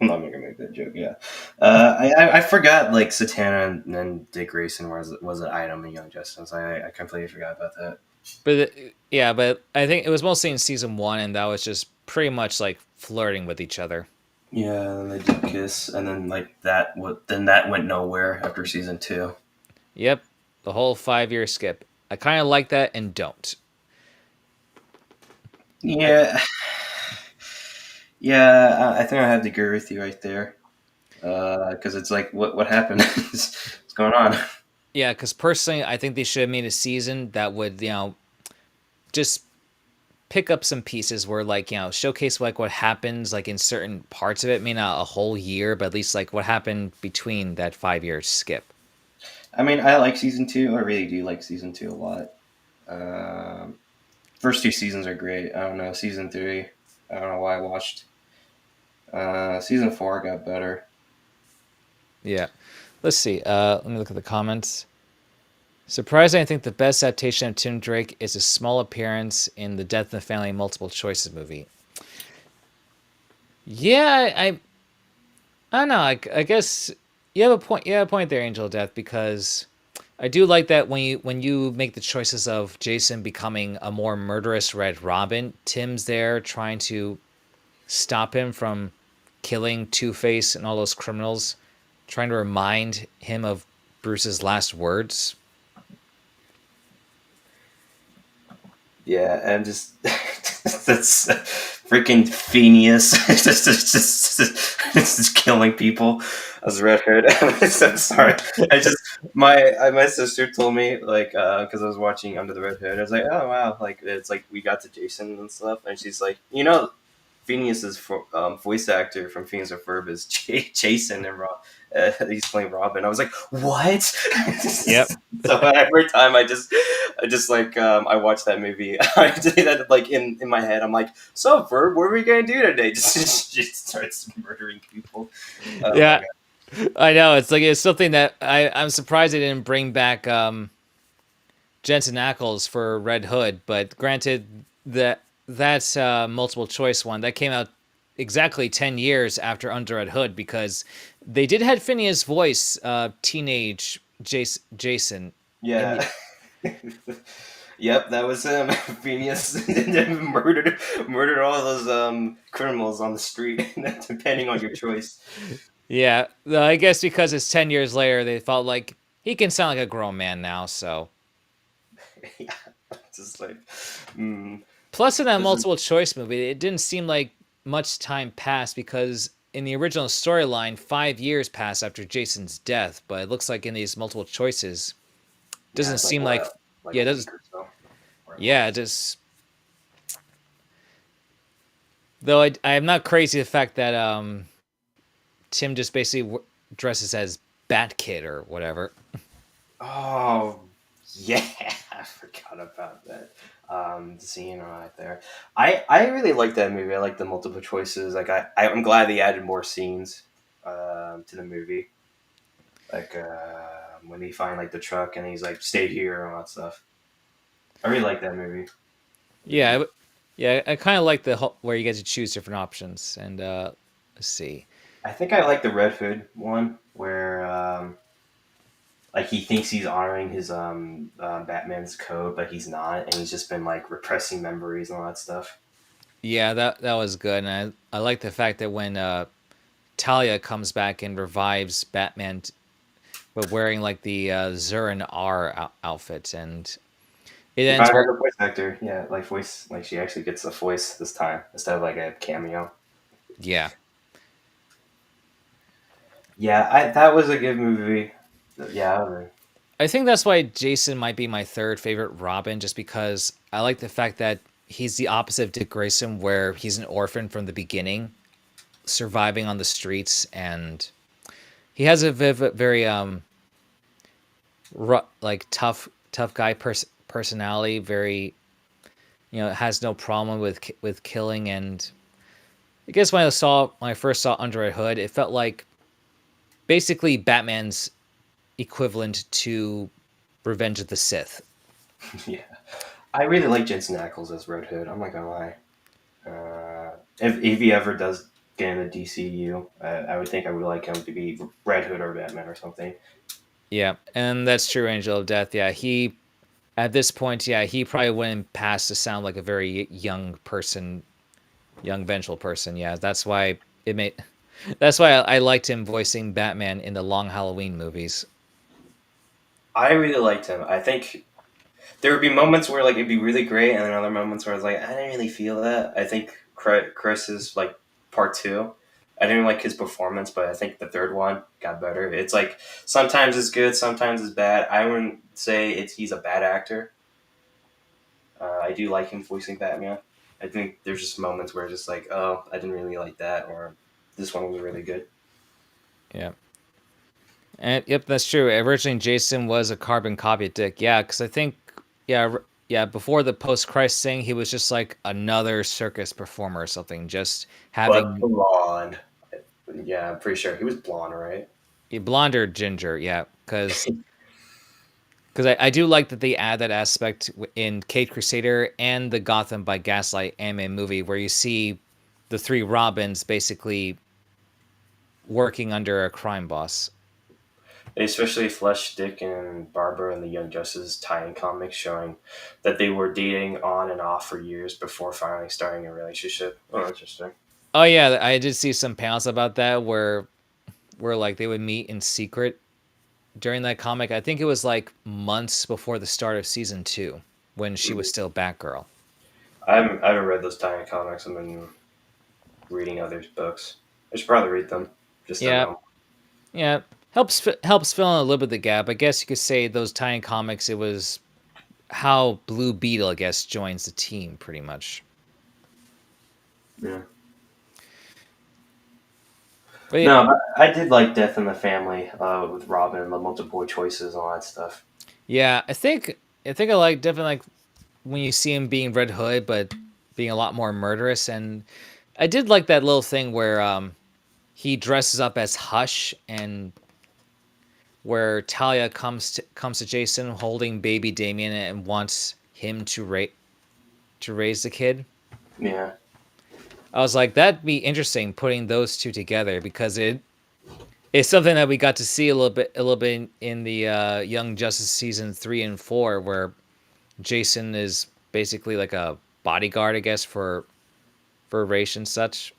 I'm not gonna make that joke. Yeah, I forgot like Satana and Dick Grayson was an item in Young Justice. I completely forgot about that. But yeah, but I think it was mostly in season 1, and that was just pretty much like flirting with each other. Yeah, and they did kiss, and then like that went nowhere after season 2. Yep, the whole 5-year skip. I kind of like that and don't. Yeah, yeah, I think I have to agree with you right there. Because it's like, what happened? What's going on? Yeah, because personally, I think they should have made a season that would just pick up some pieces where like showcase like what happens like in certain parts of it, maybe not a whole year, but at least like what happened between that 5-year skip. I mean, I like season 2. I really do like season 2 a lot. First 2 seasons are great. I don't know, season 3, I don't know why I watched. Season 4 got better. Yeah, let's see. Let me look at the comments. Surprisingly, I think the best adaptation of Tim Drake is his small appearance in the Death in the Family multiple choices movie. Yeah, I don't know. I guess you have a point. You have a point there, Angel of Death, because I do like that when you make the choices of Jason becoming a more murderous Red Robin, Tim's there trying to stop him from killing Two-Face and all those criminals, trying to remind him of Bruce's last words. Yeah, and just that's freaking Phineas just killing people as Red Hood. I'm sorry. My sister told me like because I was watching Under the Red Hood. I was like, oh wow, like it's like we got to Jason and stuff, and she's like, Phineas's voice actor from Phineas and Ferb is Jason, and he's playing Robin. I was like, what? Yep. So every time I just like I watch that movie, I do that like in my head. I'm like, so Ferb, what are we gonna do today? Just starts murdering people. Yeah, I know. It's something that I'm surprised they didn't bring back Jensen Ackles for Red Hood. But granted, that's multiple choice one that came out exactly 10 years after Under Red Hood, because they did have Phineas voice teenage Jason in the Yeah. Yep, that was him. Phineas murdered all those criminals on the street, depending on your choice. yeah. I guess because it's 10 years later, they felt like he can sound like a grown man now. So Yeah, just like, mm, plus in that this is multiple choice movie, it didn't seem like much time passed because in the original storyline, 5 years passed after Jason's death, but it looks like in these multiple choices, yeah, doesn't it's like seem like what, like yeah, a it does week or so, or a yeah, month. just though I am not crazy the fact that Tim just basically dresses as Bat Kid or whatever. Oh, yeah, I forgot about that. The scene right there. I really like that movie. I like the multiple choices. Like I'm glad they added more scenes to the movie. Like when they find like the truck and he's like, "Stay here" and all that stuff. I really like that movie. Yeah, yeah, I kind of like the where you get to choose different options and let's see. I think I like the Red Hood one where like he thinks he's honoring his Batman's code, but he's not, and he's just been like repressing memories and all that stuff. Yeah, that was good, and I like the fact that when Talia comes back and revives Batman, but wearing like the Zurin R outfit, and it They ends found where her the voice actor, yeah, like voice, like she actually gets a voice this time instead of like a cameo. yeah. Yeah, that was a good movie. Yeah, I think that's why Jason might be my third favorite Robin, just because I like the fact that he's the opposite of Dick Grayson, where he's an orphan from the beginning, surviving on the streets, and he has a very like tough guy personality. Very has no problem with killing. And I guess when I first saw Under a Hood, it felt like basically Batman's equivalent to Revenge of the Sith. yeah. I really like Jensen Ackles as Red Hood. I'm not gonna lie. If he ever does get in the DCU, I would think I would like him to be Red Hood or Batman or something. Yeah, and that's true. Angel of Death. Yeah, he at this point, yeah, he probably wouldn't pass to sound like a very young person, young vengeful person. Yeah, that's why it made. That's why I liked him voicing Batman in the Long Halloween movies. I really liked him. I think there would be moments where like it'd be really great, and then other moments where I was like, I didn't really feel that. I think Chris is like part two. I didn't like his performance, but I think the third one got better. It's like sometimes it's good, sometimes it's bad. I wouldn't say he's a bad actor. I do like him voicing Batman. I think there's just moments where it's just like, oh, I didn't really like that, or this one was really good. Yeah, and yep, that's true. Originally, Jason was a carbon copy of Dick. Yeah, because I think yeah, before the post Christ thing, he was just like another circus performer or something, just But having blonde, yeah, I'm pretty sure he was blonde, right? a blonde or ginger. Yeah, because I do like that they add that aspect in Kate Crusader and the Gotham by Gaslight anime movie, where you see the three Robins basically working under a crime boss. They especially fleshed Dick and Barbara in the Young Justice tie-in comics, showing that they were dating on and off for years before finally starting a relationship. Oh, interesting. Oh yeah, I did see some panels about that where like they would meet in secret during that comic. I think it was like months before the start of season 2 when she was still Batgirl. I haven't read those tie-in comics. I've been reading others' books. I should probably read them just to Yeah, know. yeah, helps fill in a little bit of the gap. I guess you could say those tie-in comics. It was how Blue Beetle, I guess, joins the team pretty much. Yeah. But yeah, No, but I did like Death in the Family with Robin and the multiple choices and all that stuff. yeah, I think I like definitely like when you see him being Red Hood, but being a lot more murderous. And I did like that little thing where he dresses up as Hush, and where Talia comes to Jason holding baby Damian and wants him to raise the kid. Yeah. I was like, that'd be interesting putting those two together because It's something that we got to see a little bit in the Young Justice season 3 and 4, where Jason is basically like a bodyguard, I guess, for Raish and such.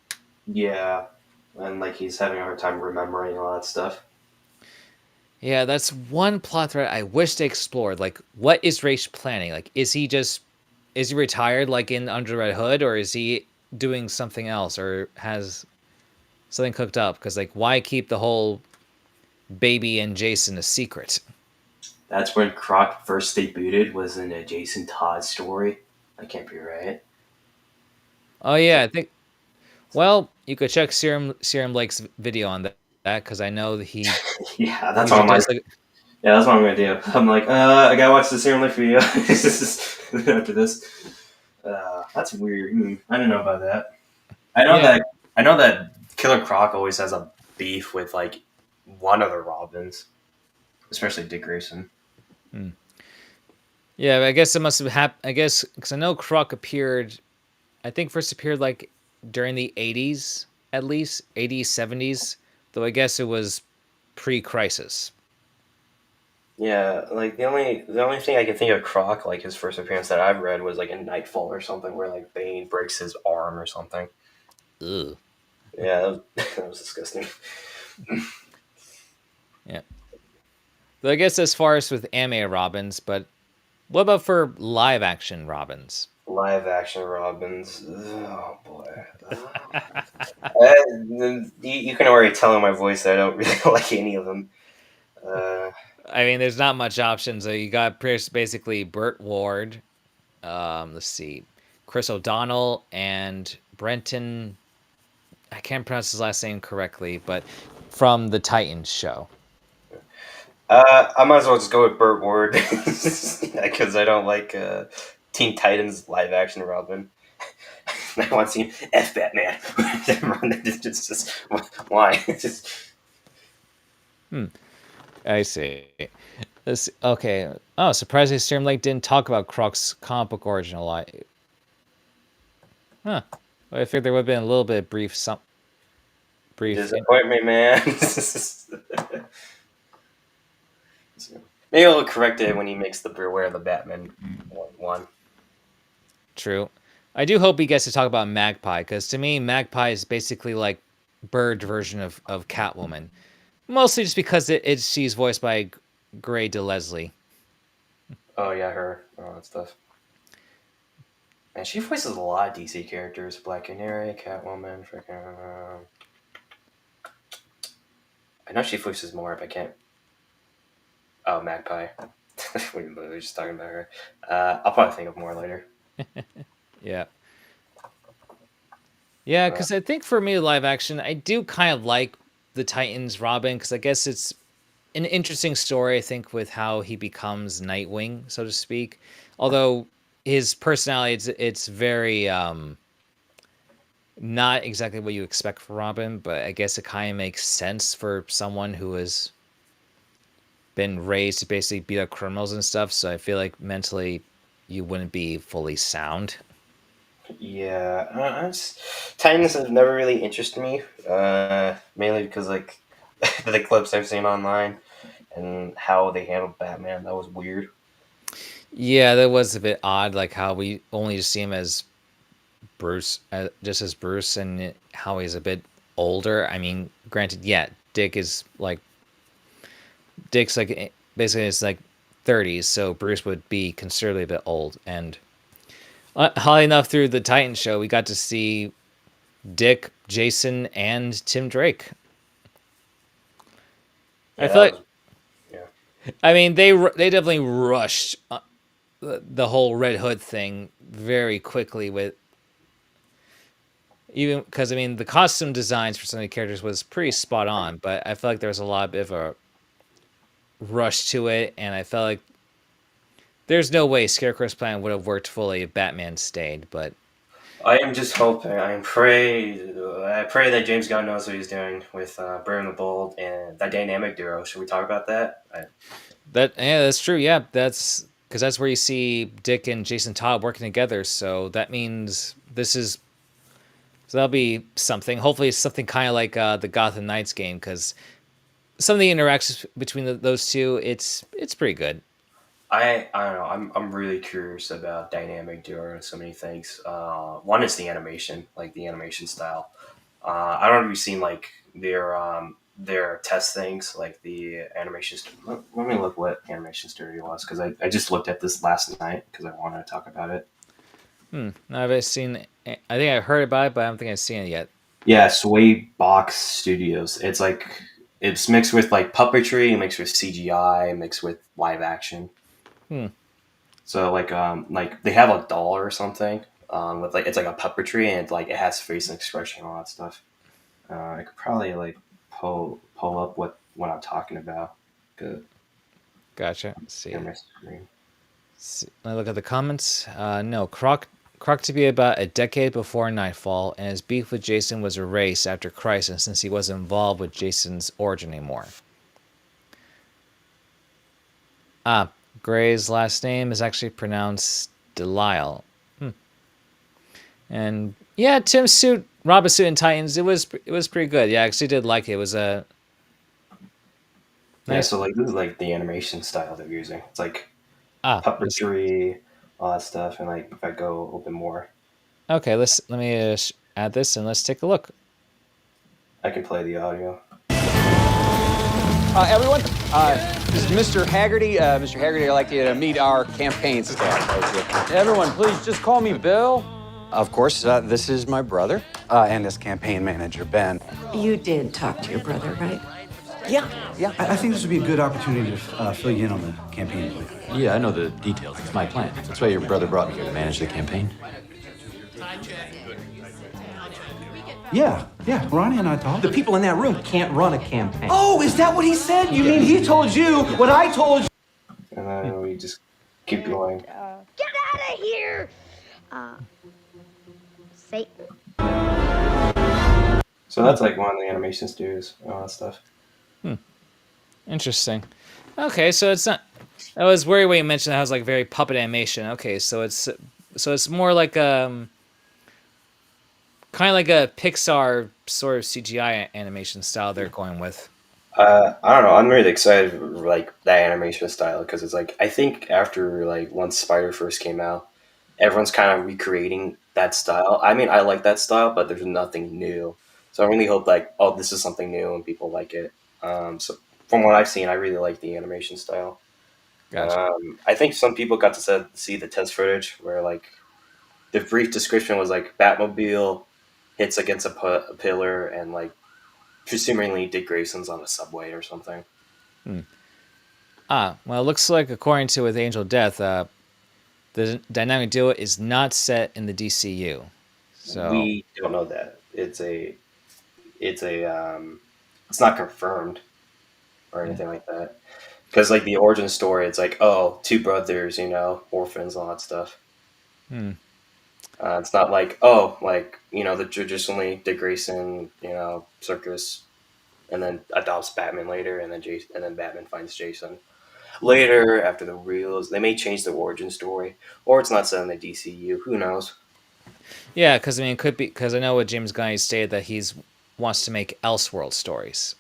Yeah, and like he's having a hard time remembering all that stuff. Yeah, that's one plot thread I wish they explored. Like, what is Raish planning? Like, is he retired like in Under Red Hood, or is he doing something else, or has something cooked up? Because like, why keep the whole baby and Jason a secret? That's when Croc first debuted, was in a Jason Todd story. That can't be right. Oh It's yeah, like, I think. Well, you could check Serum Blake's video on that because I know that he yeah, that's what usually I'm like. does like. Yeah, that's what I'm gonna do. I'm like, I gotta watch the Serum Life video after this. That's weird. I didn't know about that. I know Yeah, that I know that Killer Croc always has a beef with like one of the Robins, especially Dick Grayson. hmm. Yeah. I guess it must have happened. I guess because I know Croc appeared. I think first appeared like during the '80s, at least '80s, '70s. Though I guess it was pre-crisis. Yeah, like the only thing I can think of Croc, like his first appearance that I've read was like in Nightfall or something, where like Bane breaks his arm or something. Ugh. Yeah, that was disgusting. Yeah. Though I guess as far as with anime Robins, but what about for live action Robins? Live action Robins. Oh boy. You can already tell in my voice that I don't really like any of them. Uh, I mean, there's not much options. You got basically Burt Ward. Let's see, Chris O'Donnell and Brenton. I can't pronounce his last name correctly, but from the Titans show. I might as well just go with Burt Ward because I don't like Teen Titans live action Robin. I want to see F Batman. just why? Just, Hmm. I see. This okay. Oh, surprisingly, Storm Lake didn't talk about Croc's comic book origin a lot. Huh. Well, I figured there would have been a little bit brief, brief. disappointment, man. Maybe I'll correct it when he makes the Beware the Batman one. True. I do hope he gets to talk about Magpie, because to me, Magpie is basically like Bird version of Catwoman. Mostly just because she's voiced by Gray DeLeslie. Oh yeah, her. All that stuff. And she voices a lot of DC characters: Black Canary, Catwoman, freaking. I know she voices more, but I can't. Oh, Magpie. We were literally just talking about her. I'll probably think of more later. Yeah. Yeah, Uh, because I think for me, live action, I do kind of like the Titans Robin, because I guess it's an interesting story, I think, with how he becomes Nightwing, so to speak. Although his personality, it's very not exactly what you expect for Robin, but I guess it kind of makes sense for someone who has been raised to basically beat up criminals and stuff. So I feel like mentally you wouldn't be fully sound. yeah, Titans have never really interested me. Mainly because like the clips I've seen online and how they handled Batman. That was weird. Yeah, that was a bit odd, like how we only just see him as Bruce, just as Bruce, and how he's a bit older. I mean, granted, yeah, Dick's like basically it's like 30s, so Bruce would be considerably a bit old. And oddly enough, through the Titan show, we got to see Dick, Jason, and Tim Drake. I Yeah, feel that like, was yeah. I mean, they definitely rushed the whole Red Hood thing very quickly with even because I mean the costume designs for some of the characters was pretty spot on, but I felt like there was a lot of a rush to it, and I felt like there's no way Scarecrow's plan would have worked fully if Batman stayed. But I am just hoping. I pray that James Gunn knows what he's doing with Brave and the Bold and that dynamic duo. Should we talk about that? that's true. Yeah, that's because that's where you see Dick and Jason Todd working together. So that means so that'll be something. Hopefully, it's something kind of like the Gotham Knights game, because some of the interactions between those two, it's pretty good. I don't know. I'm really curious about dynamic duo and so many things. One is the animation, like the animation style. I don't know if you've seen like their test things, like the animation. Let me look what animation studio was because I just looked at this last night because I wanted to talk about it. I've seen. I think I heard about it, but I don't think I've seen it yet. Yeah, Sway Box Studios. It's like it's mixed with like puppetry, mixed with CGI, mixed with live action. Hmm. So like they have a doll or something with like it's like a puppetry and like it has face and expression and all that stuff. I could probably like pull up what I'm talking about. Good. Gotcha. Let's Share see. my screen. Let me look at the comments. No, Croc to be about a decade before Nightfall, and his beef with Jason was erased after Crisis since he wasn't involved with Jason's origin anymore. Ah, Gray's last name is actually pronounced Delisle. And yeah, Tim's suit, Robin's suit in Titans, it was pretty good. Yeah, I actually did like it. It was a Yeah, nice. so like this is like the animation style they're using. It's like Let's puppetry, all that stuff, and like if I go open more, okay. Let me add this and let's take a look. I can play the audio. Everyone, this is Mr. Haggerty. Mr. Haggerty, I'd like you to meet our campaign staff. Everyone, please just call me Bill. Of course, this is my brother and his campaign manager, Ben. You did talk to your brother, right? Yeah. I think this would be a good opportunity to fill you in on the campaign plan. Yeah, I know the details. It's my plan. That's why your brother brought me here to manage the campaign. Yeah, Ronnie and I talked. The people in that room can't run a campaign. Oh, is that what he said? You mean he told you what I told you? And then we just keep going. Get out of here! Satan. So that's like one of the animation studios and all that stuff. Interesting. Okay, so it's not. I was worried when you mentioned that it was like very puppet animation. Okay, so it's more like kind of like a Pixar sort of CGI animation style they're going with. I don't know. I'm really excited for like that animation style because it's like I think after like once Spider first came out, everyone's kind of recreating that style. I mean, I like that style, but there's nothing new. So I really hope like oh, this is something new and people like it. So from what I've seen, I really like the animation style. Gotcha. I think some people got to see the test footage where like the brief description was like Batmobile hits against a pillar and like presumably Dick Grayson's on a subway or something. Well, it looks like according to with Angel Death, the dynamic duo is not set in the DCU. So We don't know that it's not confirmed or anything like that because like the origin story, it's like oh two brothers, orphans, all that stuff. It's not like oh like the traditionally Dick Grayson circus and then adopts Batman later, and then Batman finds Jason later after the reels. They may change the origin story, or it's not set in the DCU. Who knows? yeah, because I mean, it could be because I know what James Gunn stated that he's wants to make Elseworld stories.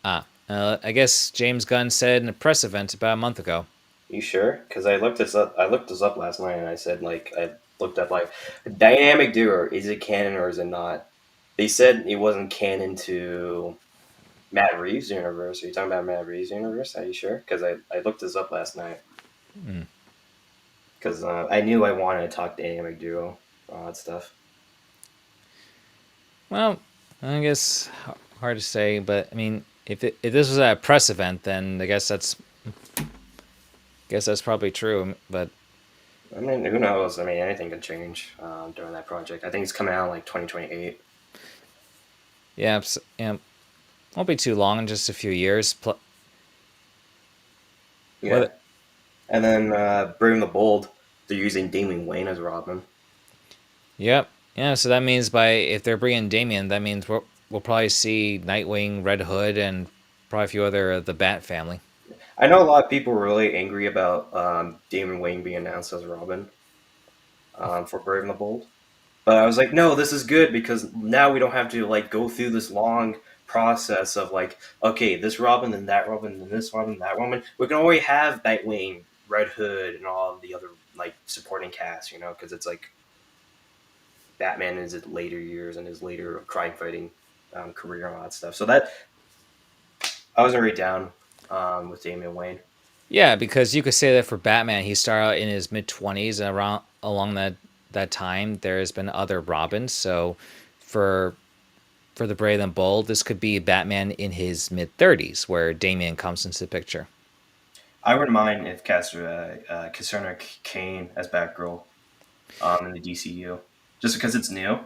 I guess James Gunn said in a press event about a month ago. You sure? Because I looked this up. I looked this up last night, and I said like I looked up like dynamic duo. Is it canon or is it not? They said it wasn't canon to Matt Reeves' universe. Are you talking about Matt Reeves' universe? Are you sure? Because I looked this up last night. Because I knew I wanted to talk dynamic duo, all that stuff. Well, I guess hard to say, but I mean, if this was at a press event, then I guess that's probably true. But I mean, who knows? I mean, anything can change during that project. I think it's coming out in like 2028. yeah, won't be too long, just a few years. Yeah. What- And then Brave and the Bold, they're using Damian Wayne as Robin. Yep. Yeah, so that means if they're bringing Damian, that means we'll probably see Nightwing, Red Hood, and probably a few other of the Bat family. I know a lot of people were really angry about Damian Wayne being announced as Robin for Brave and the Bold. But I was like, no, this is good because now we don't have to like go through this long process of like, okay, this Robin, then that Robin, then this Robin, that Robin. We can already have Nightwing, Red Hood, and all of the other like supporting cast, you know, because it's like Batman in his later years and his later crime fighting career and all that stuff. So that I was already down with Damian Wayne. Yeah, because you could say that for Batman, he started out in his mid-20s, and around along that time, there's been other Robins. So for the Brave and Bold, this could be Batman in his mid-30s, where Damian comes into the picture. I wouldn't mind if cast Cassandra Cain as Batgirl in the DCU, just because it's new,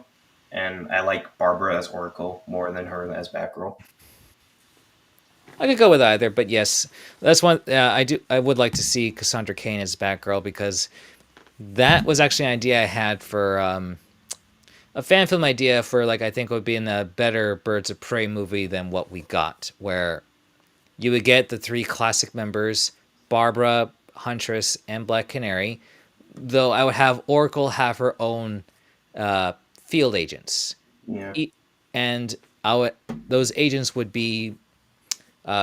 and I like Barbara as Oracle more than her as Batgirl. I could go with either, but yes, that's one. I would like to see Cassandra Cain as Batgirl because that was actually an idea I had for a fan film idea for like I think would be in a better Birds of Prey movie than what we got, where you would get the three classic members, Barbara, Huntress, and Black Canary. Though I would have Oracle have her own field agents, Yeah. and those agents would be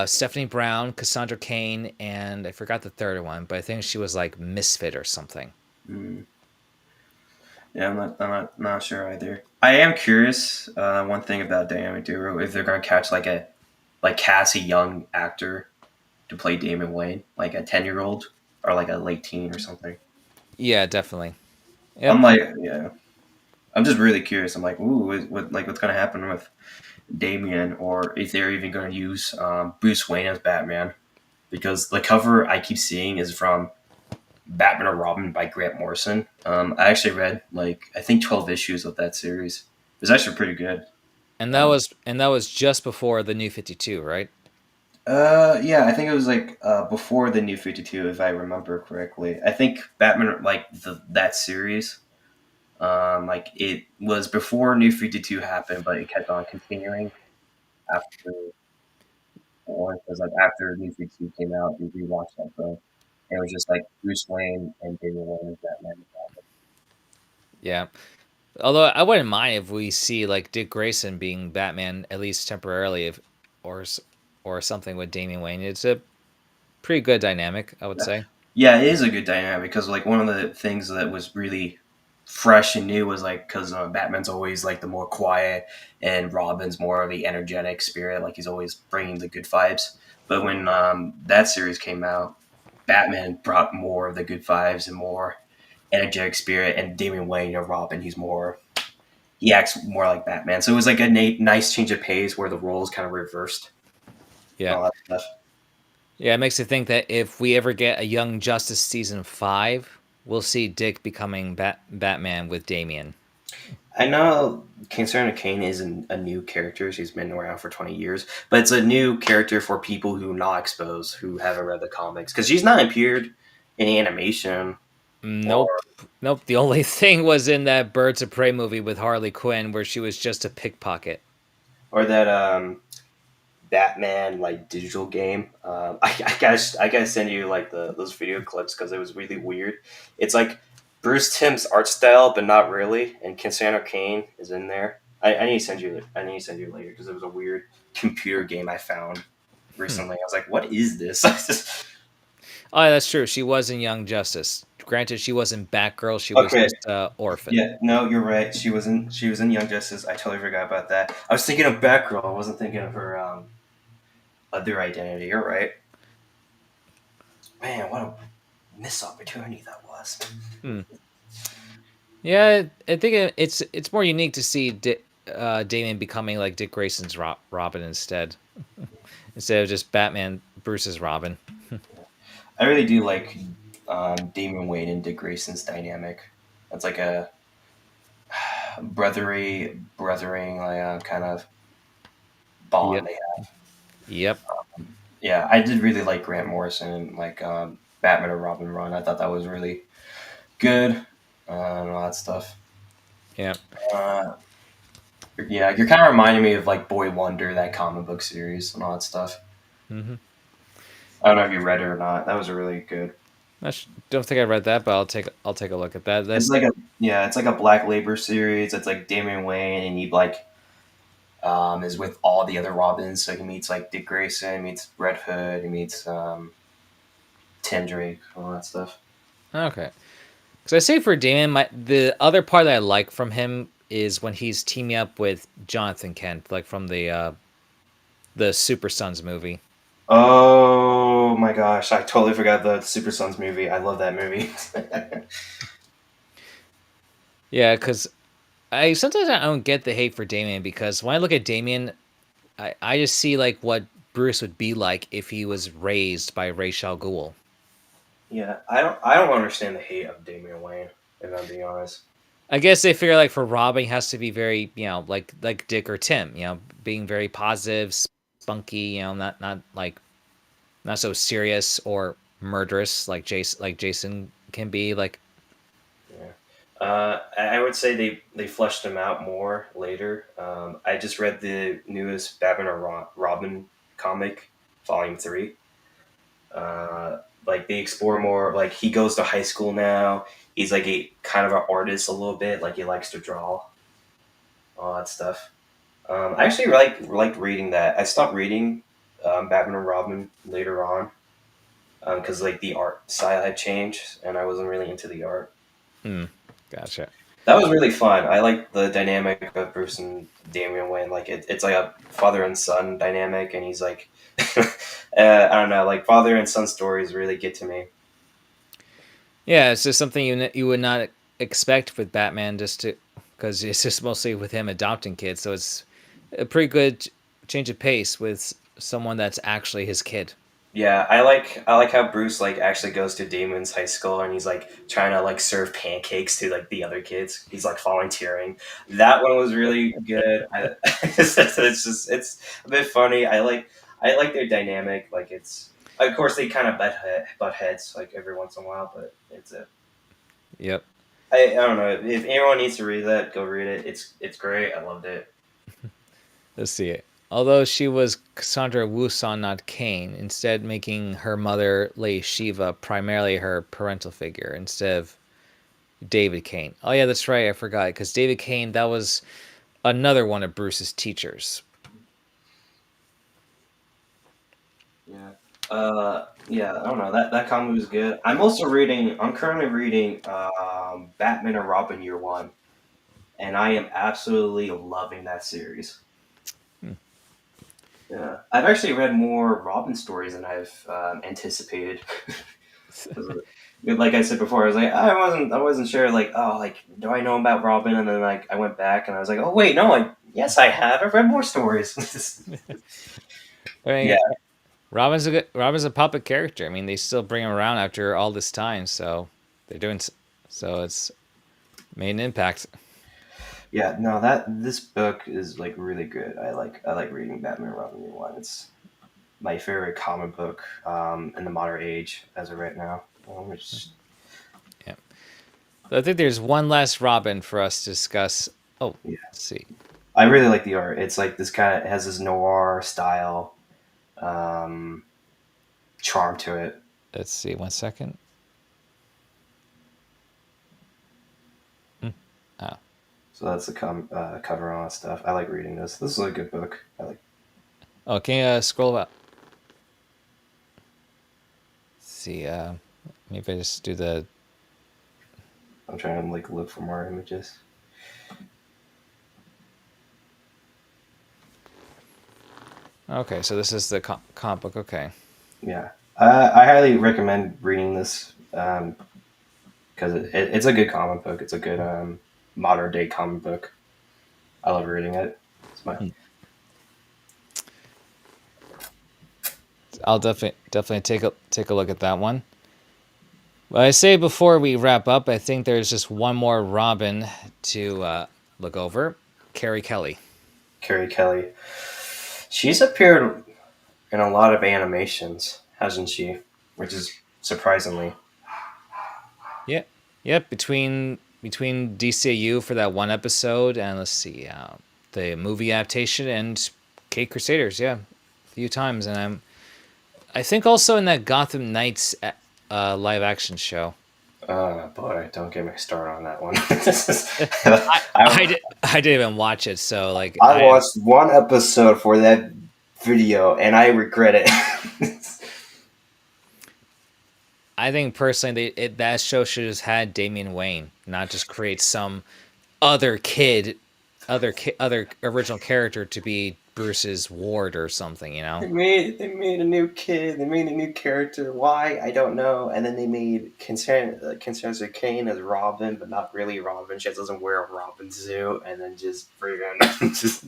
Stephanie Brown, Cassandra Cain, and I forgot the third one, but I think she was like Misfit or something. Mm. Yeah, I'm not sure either. I am curious. One thing about Diana Duro, if they're gonna catch cast a young actor to play Damon Wayne, like a 10-year-old or like a late teen or something. Yeah, definitely. Yep. I'm like, yeah. I'm just really curious. I'm like, ooh, what's gonna happen with Damian, or if they're even gonna use Bruce Wayne as Batman, because the cover I keep seeing is from Batman or Robin by Grant Morrison. I actually read I think 12 issues of that series. It was actually pretty good. And that was just before the New 52, right? Yeah, I think it was before the New 52, if I remember correctly. I think Batman that series, it was before New 52 happened, but it kept on continuing after because after New 52 came out, we rewatched that book. It was just like Bruce Wayne and Damian Wayne as Batman. Yeah. Although I wouldn't mind if we see like Dick Grayson being Batman at least temporarily, or something with Damian Wayne. It's a pretty good dynamic, I would say. Yeah, it is a good dynamic because one of the things that was really fresh and new was because Batman's always the more quiet and Robin's more of the energetic spirit. He's always bringing the good vibes. But when that series came out, Batman brought more of the good vibes and more energetic spirit, and Damian Wayne or Robin, he acts more like Batman. So it was a nice change of pace where the roles kind of reversed. Yeah. All that stuff. Yeah, it makes you think that if we ever get a Young Justice season 5, we'll see Dick becoming Batman with Damian. I know Cassandra Cain isn't a new character. She's been around for 20 years. But it's a new character for people who are not exposed, who haven't read the comics. Because she's not appeared in animation. Nope. Nope. The only thing was in that Birds of Prey movie with Harley Quinn where she was just a pickpocket. Or that Batman digital game. I gotta send you those video clips because it was really weird. It's Bruce Timm's art style, but not really. And Cassandra Cain is in there. I need to send you. I need to send you later because it was a weird computer game I found recently. I was like, "What is this?" Oh, that's true. She was in Young Justice. Granted, she wasn't Batgirl. She was just Orphan. Yeah, no, you're right. She was in Young Justice. I totally forgot about that. I was thinking of Batgirl. I wasn't thinking of her other identity. You're right. Man, what a missed opportunity that was. Yeah, I think it's more unique to see Damian becoming like Dick Grayson's Robin instead of just Batman Bruce's Robin. I really do like Damian Wayne and Dick Grayson's dynamic. It's like a brothering kind of bond they have. Yep. Yeah, I did really like Grant Morrison, Batman or Robin run. I thought that was really good and all that stuff. Yeah. Yeah, you're kind of reminding me of Boy Wonder, that comic book series and all that stuff. Mm-hmm. I don't know if you read it or not. That was really good. Don't think I read that, but I'll take a look at that. It's That's like a it's like a Black Labor series. It's like Damian Wayne, and he like is with all the other Robins. So he meets like Dick Grayson, meets Red Hood, he meets Tim Drake, all that stuff. okay. Because I say for Damon, the other part that I like from him is when he's teaming up with Jonathan Kent, like from the Super Sons movie. Oh my gosh, I totally forgot the Super Sons movie. I love that movie. Yeah, because I don't get the hate for Damien because when I look at Damien, I just see like what Bruce would be like if he was raised by Ra's al Ghul. Yeah, I don't understand the hate of Damian Wayne, if I'm being honest. I guess they figure like for Robin, he has to be very, like Dick or Tim, being very positive, spunky, not like not so serious or murderous like Jason can be. Like, Yeah. I would say they fleshed him out more later. I just read the newest Batman or Robin comic, Volume 3. Like they explore more. Like he goes to high school now. He's like a kind of an artist a little bit. Like he likes to draw, all that stuff. I actually liked reading that. I stopped reading Batman and Robin later on because like the art style had changed, and I wasn't really into the art. gotcha. That was really fun. I like the dynamic of Bruce and Damian Wayne. Like it's like a father and son dynamic, and he's like, I don't know, like father and son stories really get to me. Yeah, it's just something you would not expect with Batman, because it's just mostly with him adopting kids. So it's a pretty good change of pace with someone that's actually his kid. Yeah, I like how Bruce like actually goes to Damon's high school and he's like trying to like serve pancakes to like the other kids. He's like volunteering. That one was really good. It's a bit funny. I like their dynamic. Like it's of course they kind of butt heads like every once in a while, but it's a Yep. I don't know if anyone needs to read that, go read it. It's great. I loved it. Let's see it. Although she was Cassandra Wusan, not Kane, instead making her mother, Lady Shiva, primarily her parental figure instead of David Kane. Oh yeah, that's right. I forgot because David Kane, that was another one of Bruce's teachers. Yeah. Yeah, I don't know. That comic was good. I'm currently reading Batman and Robin Year One, and I am absolutely loving that series. Yeah, I've actually read more Robin stories than I've anticipated. Like I said before, I was like, I wasn't sure. Like, oh, like, do I know about Robin? And then like I went back and I was like, oh wait, no, yes, I have. I've read more stories. I mean, Yeah. Robin's a puppet character. I mean, they still bring him around after all this time, so they're doing so it's made an impact. Yeah, no, this book is like really good. I like reading Batman and Robin Year One. It's my favorite comic book in the modern age as of right now. Which, Yeah. So I think there's one last Robin for us to discuss. Oh, yeah, let's see. I really like the art. It's like this kind of has this noir style charm to it. Let's see. 1 second. Oh. So that's the cover on stuff. I like reading this. This is a good book. I like. Oh, can you scroll up? Let's see. Maybe I just do the. I'm trying to like look for more images. Okay, so this is the comic book. Okay. Yeah, I highly recommend reading this because it's a good comic book. It's a good modern day comic book. I love reading it. It's my I'll definitely take a look at that one. But I say before we wrap up, I think there's just one more Robin to look over. Carrie Kelly. Carrie Kelly. She's appeared in a lot of animations, hasn't she? Which is surprisingly. Yep. Yep. Between DCU for that one episode and let's see, the movie adaptation and Kate Crusaders. Yeah, a few times, and I think also in that Gotham Knights live action show. Boy, don't get me started on that one. I didn't even watch it, so like I watched one episode for that video, and I regret it. I think personally that show should have had Damian Wayne, not just create some other other original character to be Bruce's ward or something, you know? They made a new kid. They made a new character. Why, I don't know. And then they made Constance Kane as Robin, but not really Robin. She doesn't wear a Robin suit. And then just freaking just.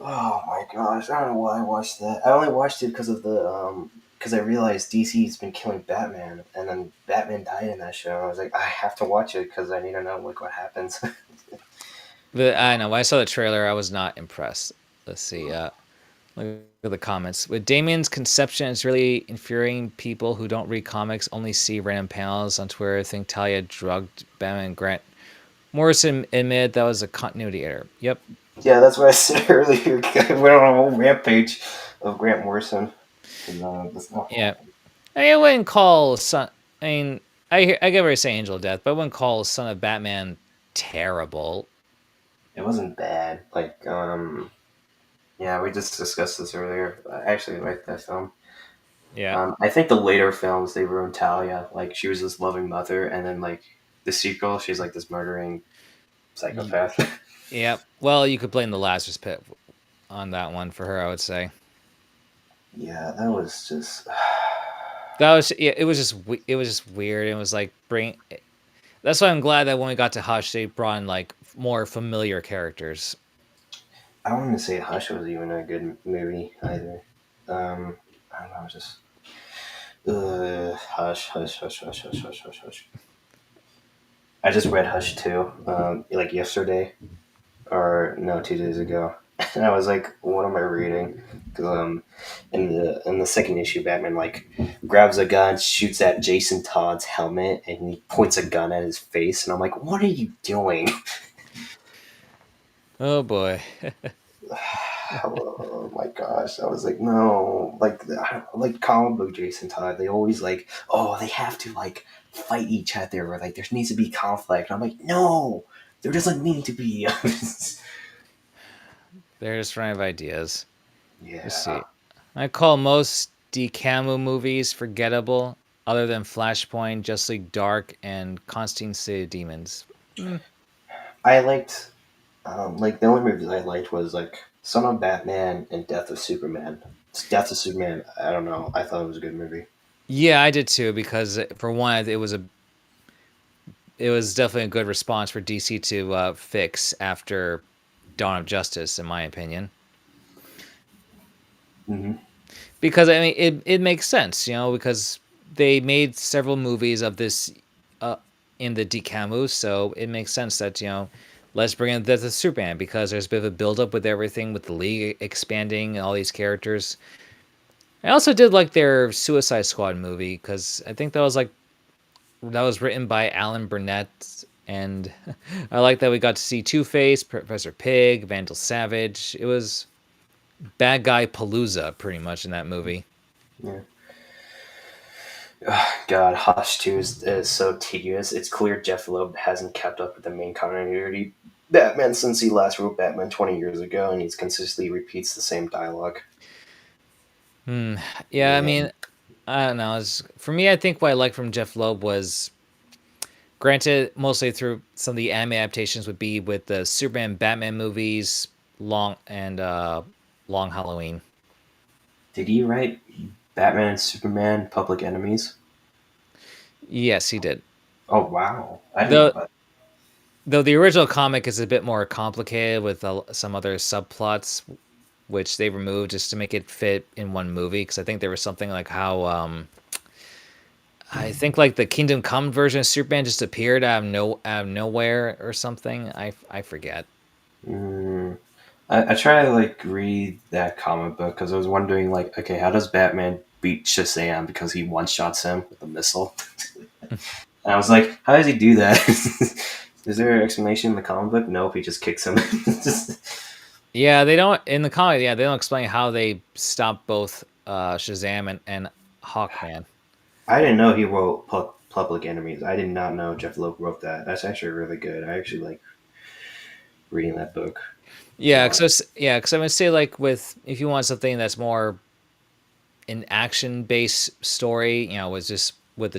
Oh my gosh! I don't know why I watched that. I only watched it because of the because I realized DC's been killing Batman, and then Batman died in that show. I was like, I have to watch it because I need to know like what happens. But I know when I saw the trailer, I was not impressed. Let's see. Look at the comments. With Damien's conception, it's really infuriating people who don't read comics, only see random panels on Twitter, think Talia drugged Batman. Grant Morrison admitted that was a continuity error. Yep. Yeah, that's what I said earlier. I went on a whole rampage of Grant Morrison. That's not Yeah. I mean, I wouldn't call Son. I mean, I get what you're saying, Angel of Death, but I wouldn't call Son of Batman terrible. It wasn't bad. Like, yeah, we just discussed this earlier. I actually liked that film. Yeah. I think the later films they ruined Talia. Like, she was this loving mother, and then like the sequel, she's like this murdering psychopath. Yeah. Well, you could blame the Lazarus Pit on that one for her, I would say. Yeah, that was just. That was it was just weird. It was like That's why I'm glad that when we got to Hush, they brought in like more familiar characters. I don't want to say Hush was even a good movie either. I don't know, just Hush. I just read Hush 2, like yesterday, or no, 2 days ago, and I was like, "What am I reading?" Because in the second issue, Batman like grabs a gun, shoots at Jason Todd's helmet, and he points a gun at his face, and I'm like, "What are you doing?" Oh boy. Oh my gosh! I was like, no, like comic book Jason Todd. They always like, oh, they have to like fight each other, or like there needs to be conflict. And I'm like, no, there doesn't need to be. They're just running of ideas. Yeah. Let's see. I call most DCAMU movies forgettable, other than Flashpoint, Just League Dark, and Constantine City of Demons. I liked, like the only movies I liked was like Son of Batman and Death of Superman. Death of Superman. I don't know. I thought it was a good movie. Yeah, I did too, because for one, it was definitely a good response for DC to fix after Dawn of Justice, in my opinion. Mm-hmm. Because I mean, it makes sense, you know, because they made several movies of this in the DCAMU, so it makes sense that, you know, let's bring in Death of Superman, because there's a bit of a build-up with everything, with the League expanding and all these characters. I also did like their Suicide Squad movie, because I think that was written by Alan Burnett, and I like that we got to see Two-Face, Professor Pig, Vandal Savage. It was bad guy palooza pretty much in that movie. Yeah. God, Hush 2 is so tedious. It's clear Jeff Loeb hasn't kept up with the main continuity Batman since he last wrote Batman 20 years ago, and he consistently repeats the same dialogue. Yeah, I mean, I don't know. For me, I think what I liked from Jeff Loeb was, granted, mostly through some of the anime adaptations, would be with the Superman Batman movies, Long Halloween. Did he write Batman, Superman, Public Enemies? Yes, he did. Oh, wow. I didn't know that. Though the original comic is a bit more complicated with some other subplots, which they removed just to make it fit in one movie. Because I think there was something like how I think like the Kingdom Come version of Superman just appeared out of nowhere or something. I forget. I try to like read that comic book because I was wondering like, okay, how does Batman beat Shazam because he one shots him with a missile? And I was like, how does he do that? Is there an explanation in the comic book? Nope, he just kicks him. Yeah, they don't in the comic. Yeah, they don't explain how they stop both Shazam and Hawkman. I didn't know he wrote Public Enemies. I did not know Jeff Loeb wrote that. That's actually really good. I actually like reading that book a Yeah, lot. because I would say like with if you want something that's more an action based story, was just with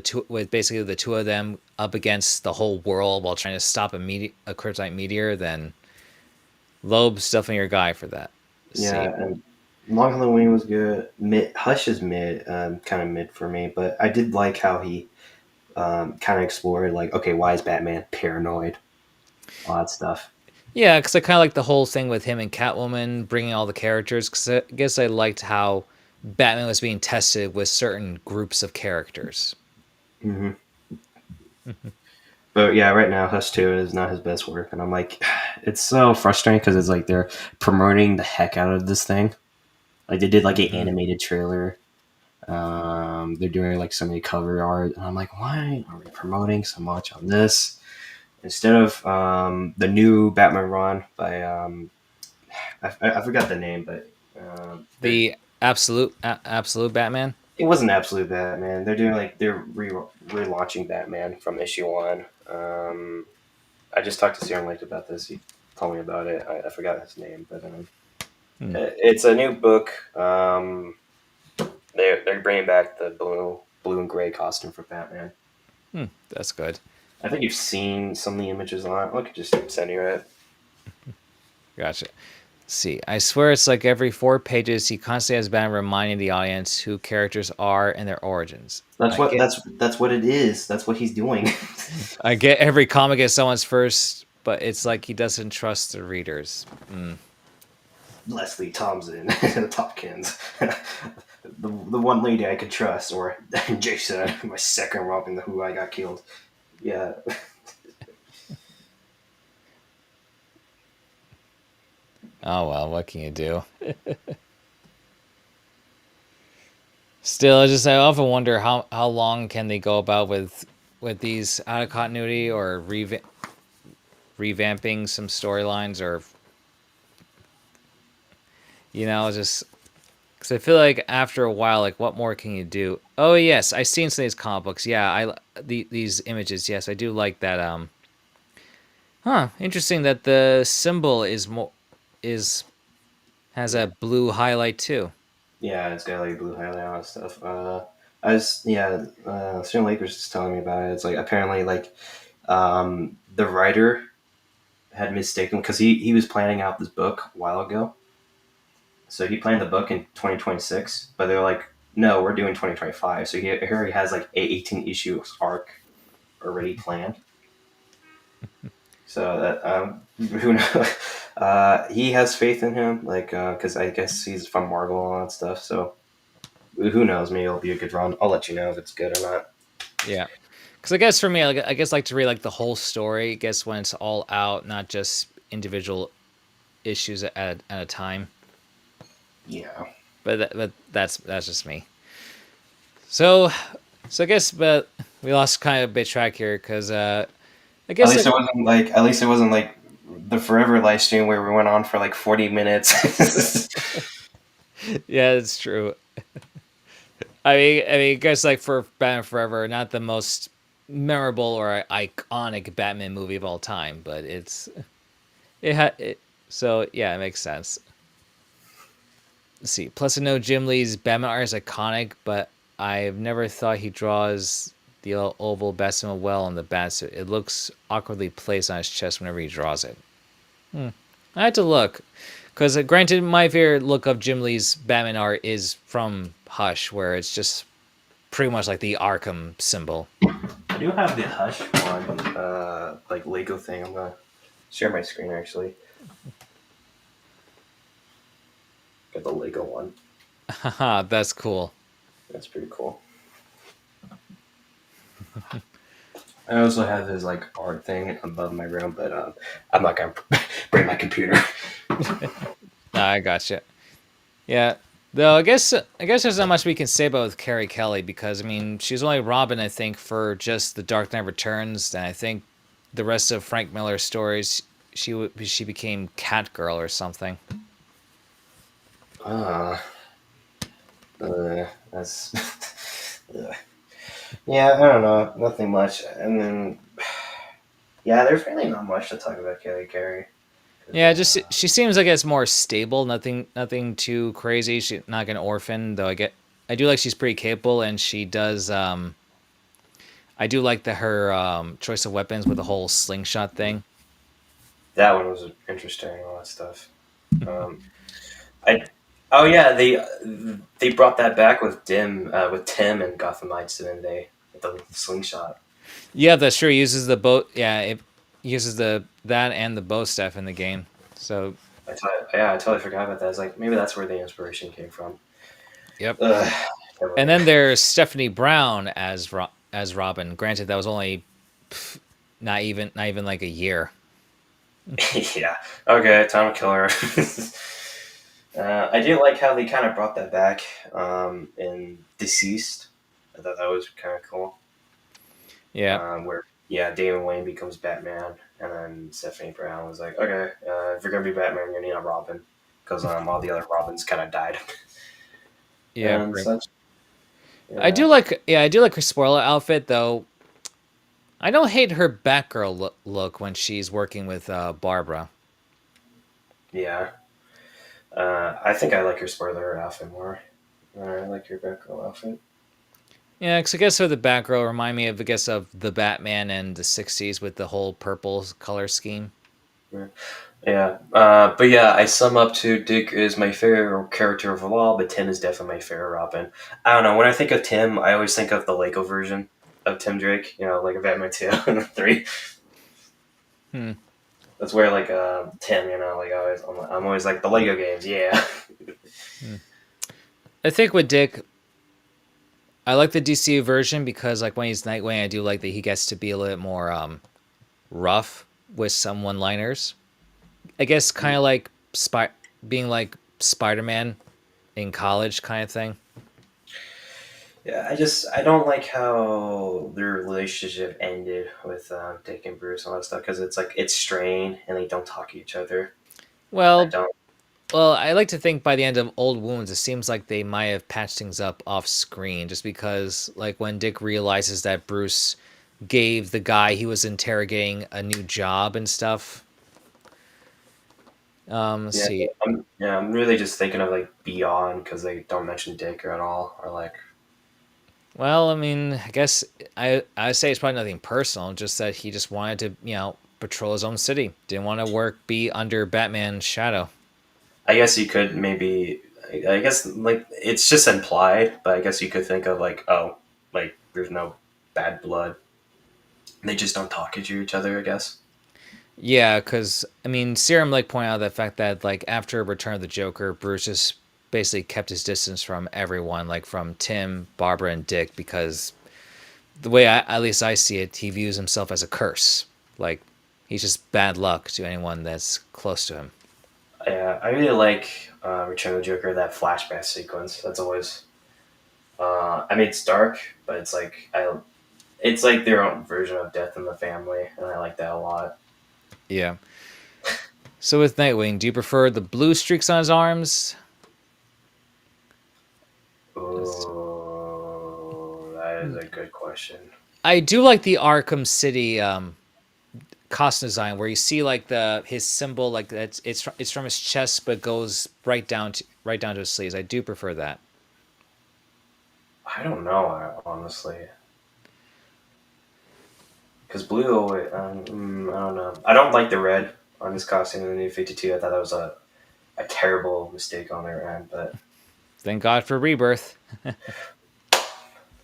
basically the two of them up against the whole world while trying to stop a kryptonite meteor, then Loeb's definitely your guy for that. Let's Yeah, see. and Long Halloween was good. Hush is mid, kind of mid for me, but I did like how he kind of explored like, okay, why is Batman paranoid? All that stuff. Yeah, because I kind of like the whole thing with him and Catwoman bringing all the characters. Because I guess I liked how Batman was being tested with certain groups of characters. Hmm. But yeah, right now Hush 2 is not his best work, and I'm like, it's so frustrating because it's like they're promoting the heck out of this thing. Like they did like an Hmm. animated trailer. They're doing like so many cover art, and I'm like, why are we promoting so much on this instead of the new Batman run by I forgot the name, but they're The absolute Batman. it wasn't Absolute Batman. They're doing like they're relaunching Batman from issue one. I just talked to Sierra Lake about this. He told me about it. I forgot his name, but Hmm. it's a new book. They're bringing back the blue and gray costume for Batman. That's good. I think you've seen some of the images on it. I could just send you it. Gotcha. See, I swear it's like every 4 pages he constantly has been reminding the audience who characters are and their origins. That's what that's what it is. That's what he's doing. I get every comic is someone's first, but it's like he doesn't trust the readers. Leslie Thompson, the Topkins, the one lady I could trust, or Jason, my second Robin, who I got killed. Yeah, Oh well, what can you do? Still, I often wonder how long can they go about with these out of continuity or revamping some storylines or just because I feel like after a while, like what more can you do? Oh yes, I seen some of these comic books. Yeah, these images. Yes, I do like that. Interesting that the symbol is has yeah, a blue highlight too. yeah. It's got like blue highlight on and stuff. I was Stone Lake was just telling me about it. It's like apparently like the writer had mistaken because he was planning out this book a while ago. So he planned the book in 2026, but they're like, no, we're doing 2025. So he already has like a 18 issue arc already planned. So that who knows? He has faith in him, like because I guess he's from Marvel and all that stuff. So who knows? Maybe it'll be a good run. I'll let you know if it's good or not. Yeah, because I guess for me, I guess like to read like the whole story. I guess when it's all out, not just individual issues at a time. Yeah. But that's just me. So I guess but we lost kind of a bit track here because I At guess least like it wasn't like the forever live stream where we went on for like 40 minutes. yeah, it's true. I guess like for Batman Forever, not the most memorable or iconic Batman movie of all time, but it had it. So yeah, it makes sense. Let's see. Plus, I know Jim Lee's Batman art is iconic, but I've never thought he draws the oval Bastille well on the Batsuit. It looks awkwardly placed on his chest whenever he draws it. I had to look, because granted, my favorite look of Jim Lee's Batman art is from Hush, where it's just pretty much like the Arkham symbol. I do have the Hush one, like Lego thing. I'm gonna share my screen actually. Got the Lego one. Haha, that's cool. That's pretty cool. I also have his like art thing above my room, but I'm not gonna bring my computer. I gotcha. Yeah. Though I guess there's not much we can say about with Carrie Kelly because I mean she's only Robin I think for just the Dark Knight Returns and I think the rest of Frank Miller's stories she became Catgirl or something. Uh, that's. Ugh. Yeah, I don't know, nothing much. And then, yeah, there's really not much to talk about Kelly Carey. Yeah, just she seems like it's more stable. Nothing too crazy. She's not an orphan though. I do like she's pretty capable, and she does. I do like her choice of weapons with the whole slingshot thing. That one was interesting. All that stuff. Um, I. Oh yeah, they brought that back with Tim and Gotham Knights, didn't they? With the slingshot. Yeah, that's true. He uses the bow. Yeah, it uses that and the bow staff in the game. So I totally forgot about that. I was like, maybe that's where the inspiration came from. yep. Ugh, And then there's Stephanie Brown as Robin. Granted, that was only not even like a year. yeah. Okay, time to kill her. I do like how they kind of brought that back in Deceased. I thought that was kind of cool. Yeah. Where Damian Wayne becomes Batman, and then Stephanie Brown was like, okay, if you're gonna be Batman, you're gonna need a Robin, because all the other Robins kind of died. Yeah. and such. Yeah. I do like her spoiler outfit though. I don't hate her Batgirl look when she's working with Barbara. Yeah. I think I like her spoiler outfit more. I like your Batgirl outfit. Yeah, because I guess the Batgirl remind me of the Batman and the '60s with the whole purple color scheme. Yeah, but yeah, I sum up to Dick is my favorite character of all, but Tim is definitely my favorite Robin. I don't know. When I think of Tim, I always think of the Lego version of Tim Drake. Like a Batman 2 and 3. Hmm. That's where Tim, like I'm always like the Lego games. Yeah. I think with Dick, I like the DC version because like when he's Nightwing, I do like that he gets to be a little bit more rough with some one-liners. I guess kind of like being like Spider-Man in college kind of thing. Yeah, I don't like how their relationship ended with Dick and Bruce and all that stuff because it's like it's strained and they don't talk to each other. I Well, don't. I like to think by the end of Old Wounds, it seems like they might have patched things up off screen, just because like when Dick realizes that Bruce gave the guy he was interrogating a new job and stuff. Let's Yeah, see. I'm really just thinking of like Beyond because they don't mention Dick at all, or like. Well, I mean, I guess I say it's probably nothing personal, just that he just wanted to, patrol his own city. Didn't want to be under Batman's shadow. I guess you could maybe. I guess like it's just implied, but I guess you could think of like, oh, like there's no bad blood. They just don't talk to each other. I guess. Yeah, because I mean, Serum like pointed out the fact that like after Return of the Joker, Bruce just basically kept his distance from everyone, like from Tim, Barbara, and Dick, because the way at least I see it, he views himself as a curse. Like he's just bad luck to anyone that's close to him. Yeah, I really like Return of the Joker. That flashback sequence. That's always. I mean, it's dark, but it's like it's like their own version of Death in the Family, and I like that a lot. Yeah. So with Nightwing, do you prefer the blue streaks on his arms? Oh, that is a good question. I do like the Arkham City costume design where you see like his symbol, like it's from his chest but goes right down to his sleeves. I do prefer that. I don't know, honestly. Because blue, I don't know. I don't like the red on his costume in the New 52. I thought that was a terrible mistake on their end, but Thank God for Rebirth.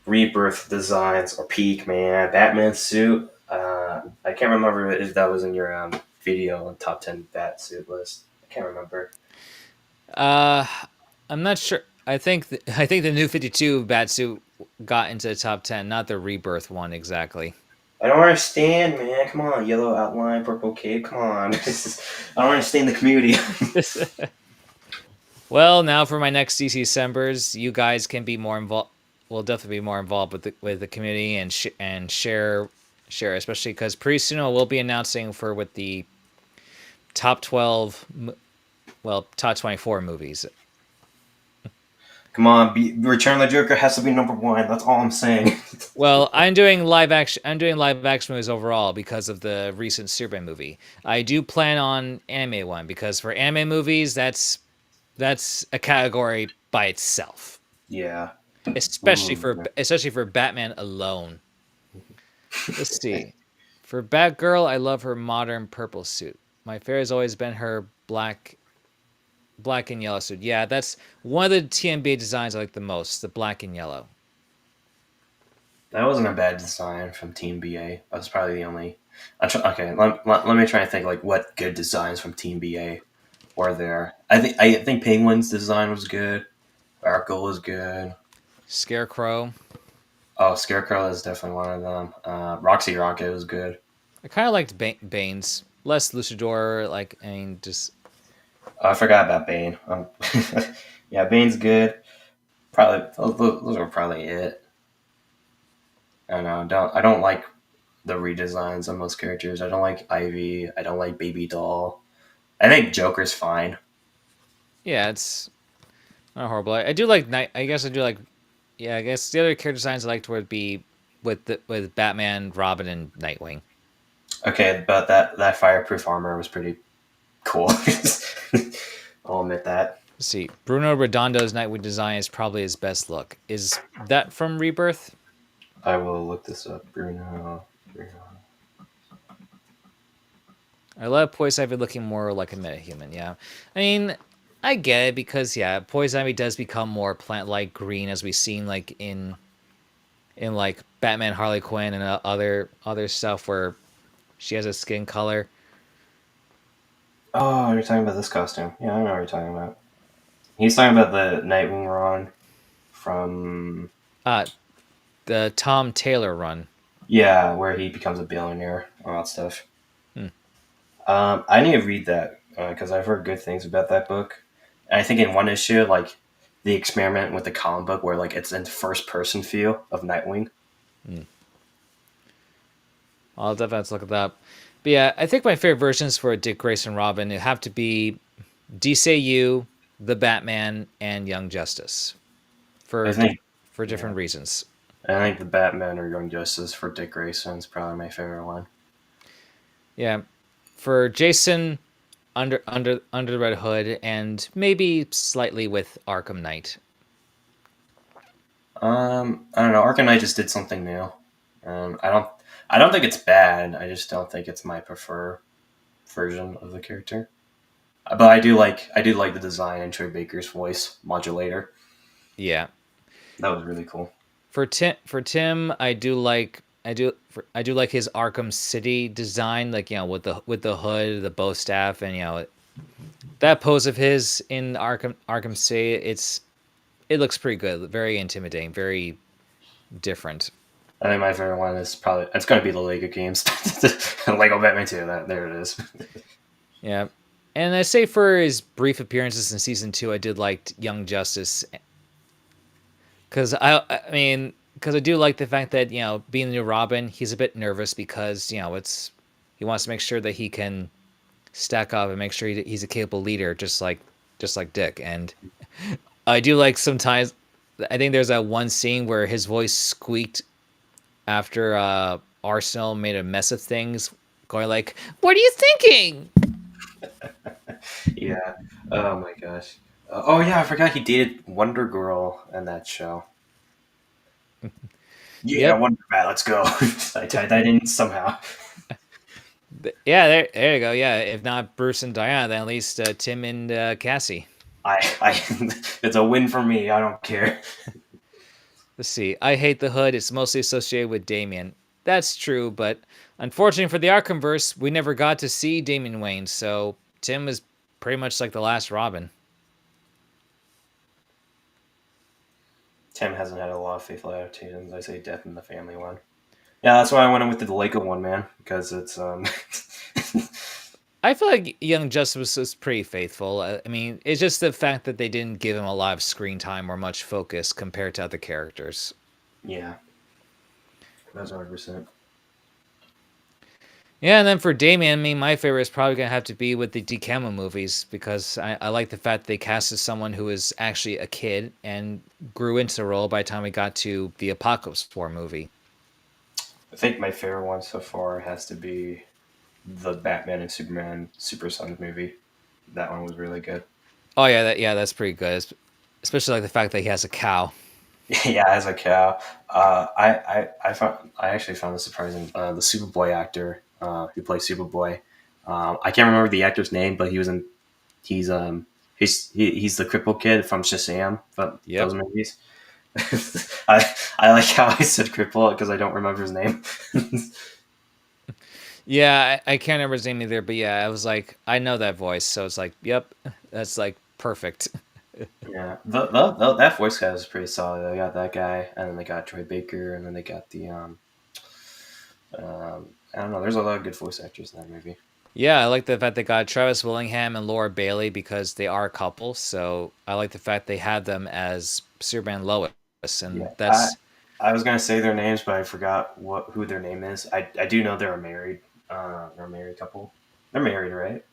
Rebirth designs are peak, man. Batman suit. I can't remember if that was in your video on top 10 bat suit list. I can't remember. I'm not sure. I think the New 52 Batsuit got into the top 10, not the Rebirth one exactly. I don't understand, man. Come on, yellow outline, purple cape. Come on. I don't understand the community. Well, now for my next DC Decembers, you guys can be more involved. Will definitely be more involved with the community and share, especially because pretty soon we'll be announcing with the top 12, top 24 movies. Come on, Return of the Joker has to be number one. That's all I'm saying. Well, I'm doing live action. I'm doing live action movies overall because of the recent Superman movie. I do plan on anime one because for anime movies, that's a category by itself, Yeah. especially for Batman alone. Let's see. For Batgirl, I love her modern purple suit. My favorite has always been her black and yellow suit. Yeah, that's one of the TMB designs I like the most, the black and yellow. That wasn't a bad design from Team BA. That's probably the only. Okay, let me try and think like what good designs from Team BA were there. I think Penguin's design was good. Arkle was good. Scarecrow. Oh, Scarecrow is definitely one of them. Roxy Rocket was good. I kind of liked Bane's. Less Luchador, just... Oh, I forgot about Bane. Yeah, Bane's good. Probably those are probably it. I don't know. I don't like the redesigns on most characters. I don't like Ivy. I don't like Baby Doll. I think Joker's fine. Yeah, it's not horrible. I do like Night. I guess I do like. Yeah, I guess the other character designs I liked would be with Batman, Robin, and Nightwing. Okay, but that fireproof armor was pretty cool. I'll admit that. Let's see. Bruno Redondo's Nightwing design is probably his best look. Is that from Rebirth? I will look this up. Bruno. I love Poison Ivy looking more like a metahuman. Yeah, I mean, I get it because yeah, Poison Ivy does become more plant-like green as we've seen like in like Batman, Harley Quinn, and other stuff where she has a skin color. Oh, you're talking about this costume. Yeah, I know what you're talking about. He's talking about the Nightwing run from... The Tom Taylor run. Yeah, where he becomes a billionaire, all that stuff. Hmm. I need to read that because I've heard good things about that book. And I think in one issue, like the experiment with the comic book where like it's in first person feel of Nightwing. I'll definitely have to look at that. But yeah, I think my favorite versions for Dick Grayson Robin have to be DCU, the Batman, and Young Justice for different reasons. I think the Batman or Young Justice for Dick Grayson is probably my favorite one. Yeah, for Jason, under the Red Hood, and maybe slightly with Arkham Knight. I don't know. Arkham Knight just did something new. I don't think it's bad. I just don't think it's my preferred version of the character. But I do like the design and Troy Baker's voice modulator. Yeah, that was really cool. For Tim, I do like his Arkham City design, like with the hood, the bow staff, and that pose of his in Arkham City. It looks pretty good, very intimidating, very different. I think my favorite one is going to be the Lego games, Lego Batman 2. There it is. Yeah, and I say for his brief appearances in season 2, I did like Young Justice. Because I do like the fact that being the new Robin, he's a bit nervous because he wants to make sure that he can stack up and make sure he's a capable leader, just like Dick. And I do like sometimes. I think there's that one scene where his voice squeaked after Arsenal made a mess of things, going like, "What are you thinking?" Yeah. Oh my gosh. Oh yeah, I forgot he dated Wonder Girl in that show. Yeah, yep. Wonder Bat, let's go. I tied that in somehow. Yeah, there you go. Yeah, if not Bruce and Diana, then at least Tim and Cassie. It's a win for me. I don't care. Let's see. I hate the Hood. It's mostly associated with Damian. That's true, but unfortunately for the Arkhamverse, we never got to see Damian Wayne, so Tim is pretty much like the last Robin. Tim hasn't had a lot of faithful adaptations. I say Death in the Family one. Yeah, that's why I went with the Lego one, man, because it's I feel like Young Justice was pretty faithful. I mean, it's just the fact that they didn't give him a lot of screen time or much focus compared to other characters. Yeah. That's 100%. Yeah, and then for Damian, I mean, my favorite is probably gonna have to be with the DeCamo movies because I like the fact they casted someone who is actually a kid and grew into the role by the time we got to the Apocalypse War movie. I think my favorite one so far has to be the Batman and Superman Super Sons movie. That one was really good. Oh yeah, that's pretty good. Especially like the fact that he has a cow. Yeah, as a cow. I actually found this surprising. The Superboy actor who plays Superboy. I can't remember the actor's name, but he was in. He's he's the crippled kid from Shazam. From Yep. those movies. I like how I said crippled because I don't remember his name. Yeah, I can't remember his name either, but yeah, I was like, I know that voice, so it's like, yep, that's like perfect. Yeah, that voice guy is pretty solid. They got that guy, and then they got Troy Baker, and then they got the I don't know. There's a lot of good voice actors in that movie. Yeah, I like the fact they got Travis Willingham and Laura Bailey because they are a couple. So I like the fact they had them as Superman Lois, and Yeah, I was gonna say their names, but I forgot who their name is. I do know they're a married couple. They're married, right?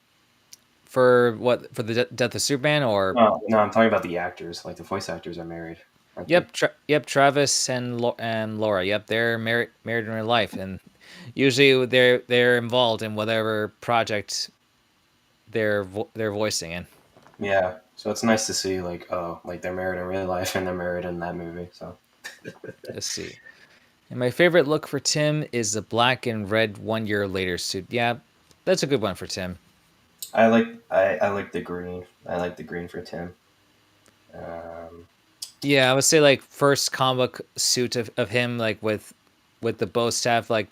for what for the Death of Superman or No, no, I'm talking about the actors. Like the voice actors are married. Aren't they? yep, Travis and Laura. Yep, they're married in real life, and usually they're involved in whatever project they're voicing in. Yeah. So it's nice to see like they're married in real life and they're married in that movie. So Let's see. And my favorite look for Tim is the black and red 1 year later suit. Yeah, that's a good one for Tim. I like the green. I like the green for Tim. Um, Yeah, I would say like first comic suit of him like with the bow staff like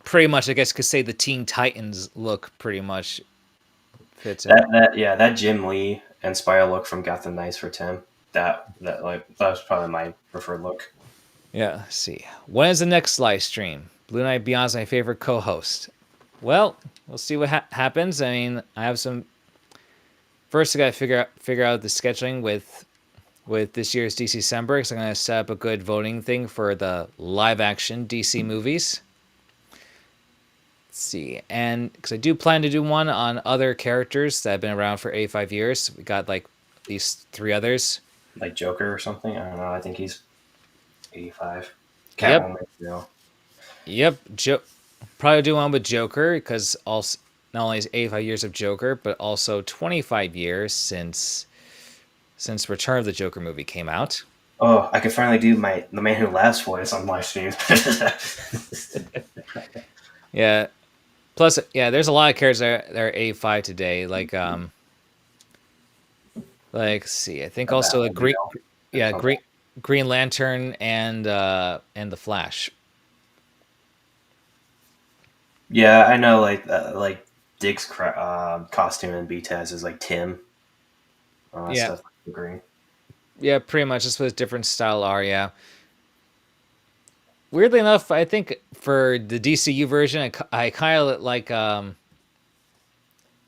pretty much I guess could say the Teen Titans look pretty much fits him. that Jim Lee inspired look from Gotham Knights for Tim. That was probably my preferred look. Yeah, let's see. When is the next live stream? Blue Knight Beyond's my favorite co-host. Well, we'll see what happens. I mean, I have some. First, I got to figure out the scheduling with this year's DC December because I'm gonna set up a good voting thing for the live action DC movies. Let's see, and because I do plan to do one on other characters that have been around for 85 years. We got like at least 3 others. Like Joker or something. I don't know. I think he's 85. Yep, Catwoman, you know. yep. Probably do one with Joker because also not only is 85 years of Joker, but also 25 years since Return of the Joker movie came out. Oh, I could finally do the Man Who Laughs voice on live stream. Yeah. Plus, yeah, there's a lot of characters that are 85 today. Like, let's see, I think also a yeah, Green Lantern and the Flash. Yeah, I know. Like Dick's costume in BTS is like Tim. Yeah, Stuff like green. yeah, pretty much. Just with different style are, yeah. Weirdly enough, I think for the DCU version, I kind of like I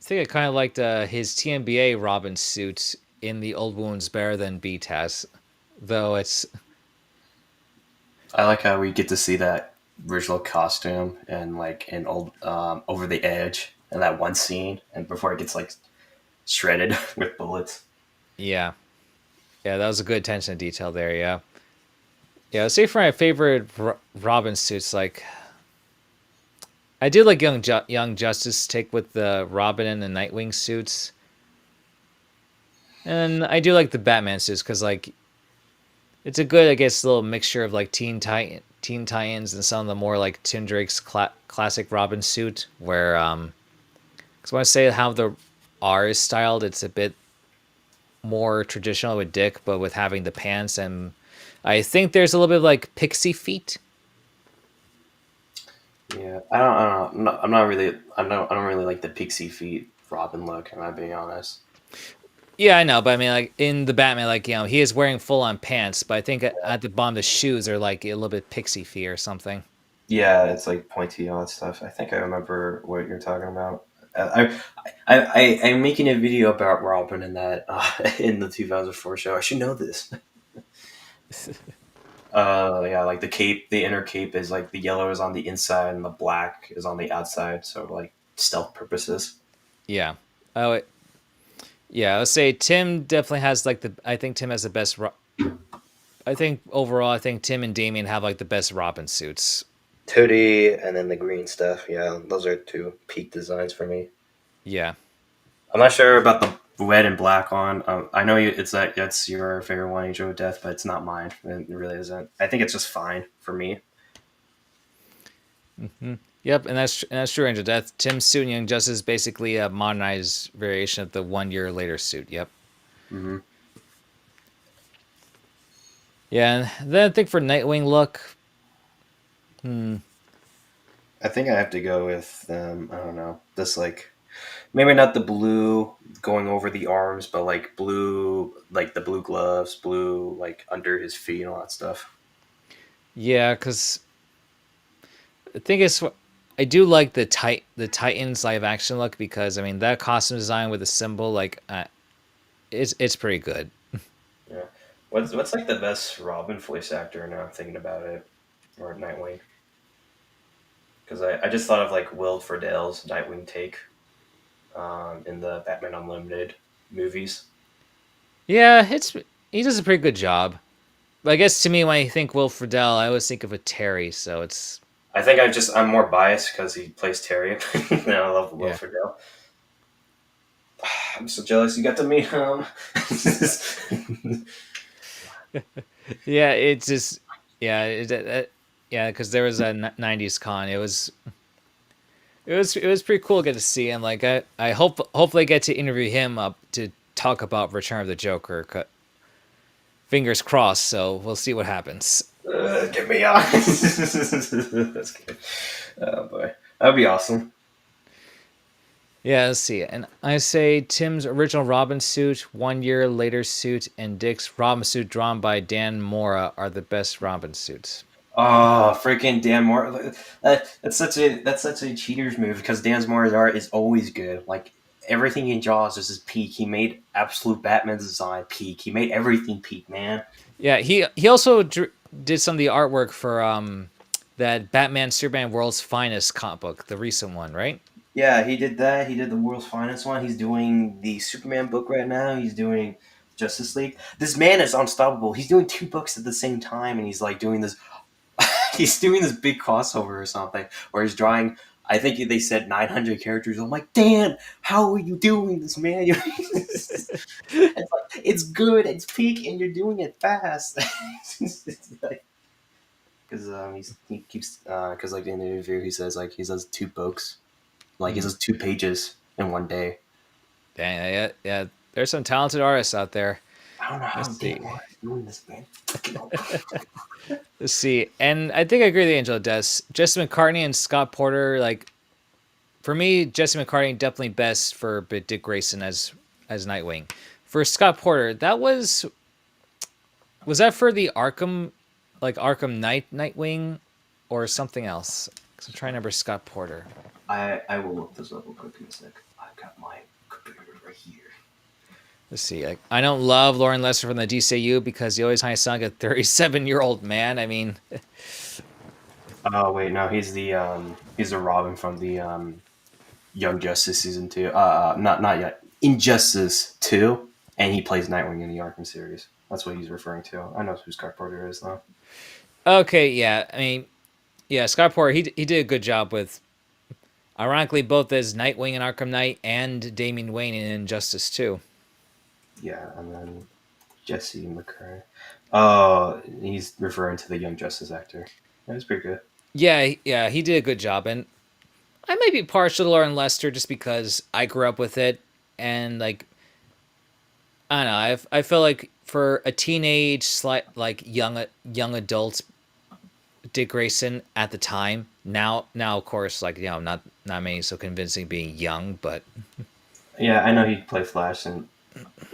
think I kind of liked his TNBA Robin suit in the old wounds better than BTS, though it's I like how we get to see that original costume and like an old Over the Edge and that one scene and before it gets like shredded with bullets. yeah, yeah, that was a good attention to detail there, yeah. Yeah, let's say for my favorite Robin suits, like I do like Young Justice take with the Robin and the Nightwing suits, and I do like the Batman suits because like it's a good I guess little mixture of like Teen Titans and some of the more like Tim Drake's classic Robin suit, where because when I say how the R is styled, it's a bit more traditional with Dick, but with having the pants and I think there's a little bit of like pixie feet. Yeah, I don't know. I'm not really. I don't really like the pixie feet Robin look. Am I being honest? Yeah, I know, but I mean, like in the Batman, like he is wearing full on pants, but I think at the bottom the shoes are like a little bit pixie feet or something. Yeah, it's like pointy all that stuff. I think I remember what you're talking about. I'm making a video about Robin in that in the 2004 show. I should know this. Yeah, like the cape, the inner cape is like the yellow is on the inside and the black is on the outside, so like stealth purposes. Yeah. Oh, yeah. I'll say Tim definitely has like the. I think Tim has the best. I think overall, I think Tim and Damian have like the best Robin suits. Toady and then the green stuff. Yeah, those are two peak designs for me. Yeah. I'm not sure about the red and black on. I know it's like that's your favorite one, Angel of Death, but it's not mine. It really isn't. I think it's just fine for me. Yep, and that's true. Angel Death. Tim's suit in Young Justice is basically a modernized variation of the 1 year later suit. Yep. Mm-hmm. Yeah, and then I think for Nightwing look, I think I have to go with I don't know, this like maybe not the blue going over the arms, but like blue, like the blue gloves, blue like under his feet and all that stuff. yeah, because the thing is, I do like the Titans live action look because I mean that costume design with the symbol like it's pretty good. Yeah. What's like the best Robin voice actor now? I'm thinking about it, or Nightwing. Because I just thought of like Will Friedle's Nightwing take in the Batman Unlimited movies. Yeah, he does a pretty good job. But I guess to me, when I think Will Friedle, I always think of a Terry. So it's I think I'm more biased because he plays Terry, and I love Will Yeah. Friedle. I'm so jealous you got to meet him. yeah, it's just yeah, yeah, because there was a '90s con. It was pretty cool to get to see him. Like I hopefully get to interview him up to talk about Return of the Joker. Fingers crossed. So we'll see what happens. Get me on. That's good. Oh boy, that'd be awesome. Yeah, let's see. And I say Tim's original Robin suit, 1 year later suit, and Dick's Robin suit drawn by Dan Mora are the best Robin suits. Oh, freaking Dan Moore! That's such a cheater's move because Dan Moore's art is always good. Like everything in Jaws is his peak. He made absolute Batman design peak. He made everything peak, man. Yeah, he also did some of the artwork for that Batman Superman World's Finest comic book, the recent one, right? Yeah, he did that. He did the world's finest one. He's doing the Superman book right now. He's doing Justice League. This man is unstoppable. He's doing two books at the same time, and he's like doing this. He's doing this big crossover or something, where he's drawing. I think they said 900 characters. I'm like, Dan, how are you doing this, man? It's good, it's peak, and you're doing it fast. Because he keeps because like in the interview he says like he does two books, like he does 2 pages in one day. Dang, yeah. There's some talented artists out there. I don't know how Let's see. Dan Moore is doing this, man. Let's see. And I think I agree with Angel of Death. Jesse McCartney and Scott Porter, like for me, Jesse McCartney definitely best for Dick Grayson as Nightwing. For Scott Porter, was that for the Arkham Knight Nightwing or something else? Because I'm trying to remember Scott Porter. I will look this up real quick in a sec. I've got my computer right here. Let's see. I don't love Lauren Lester from the DCU because he always kind of sounds like a 37-year-old man. I mean, Oh wait, no, he's the Robin from the Young Justice season 2. Not yet. Injustice 2, and he plays Nightwing in the Arkham series. That's what he's referring to. I know who Scott Porter is though. okay, yeah. I mean, yeah, Scott Porter, he did a good job with, ironically, both as Nightwing in Arkham Knight and Damian Wayne in Injustice 2. Yeah, and then Jesse McCurry. Oh, he's referring to the Young Justice actor. That was pretty good. Yeah, he did a good job, and I might be partial to Lauren Lester just because I grew up with it, and like, I don't know, I feel like for a teenage, like young adult Dick Grayson at the time. Now of course, like not many so convincing being young, but Yeah, I know he played Flash in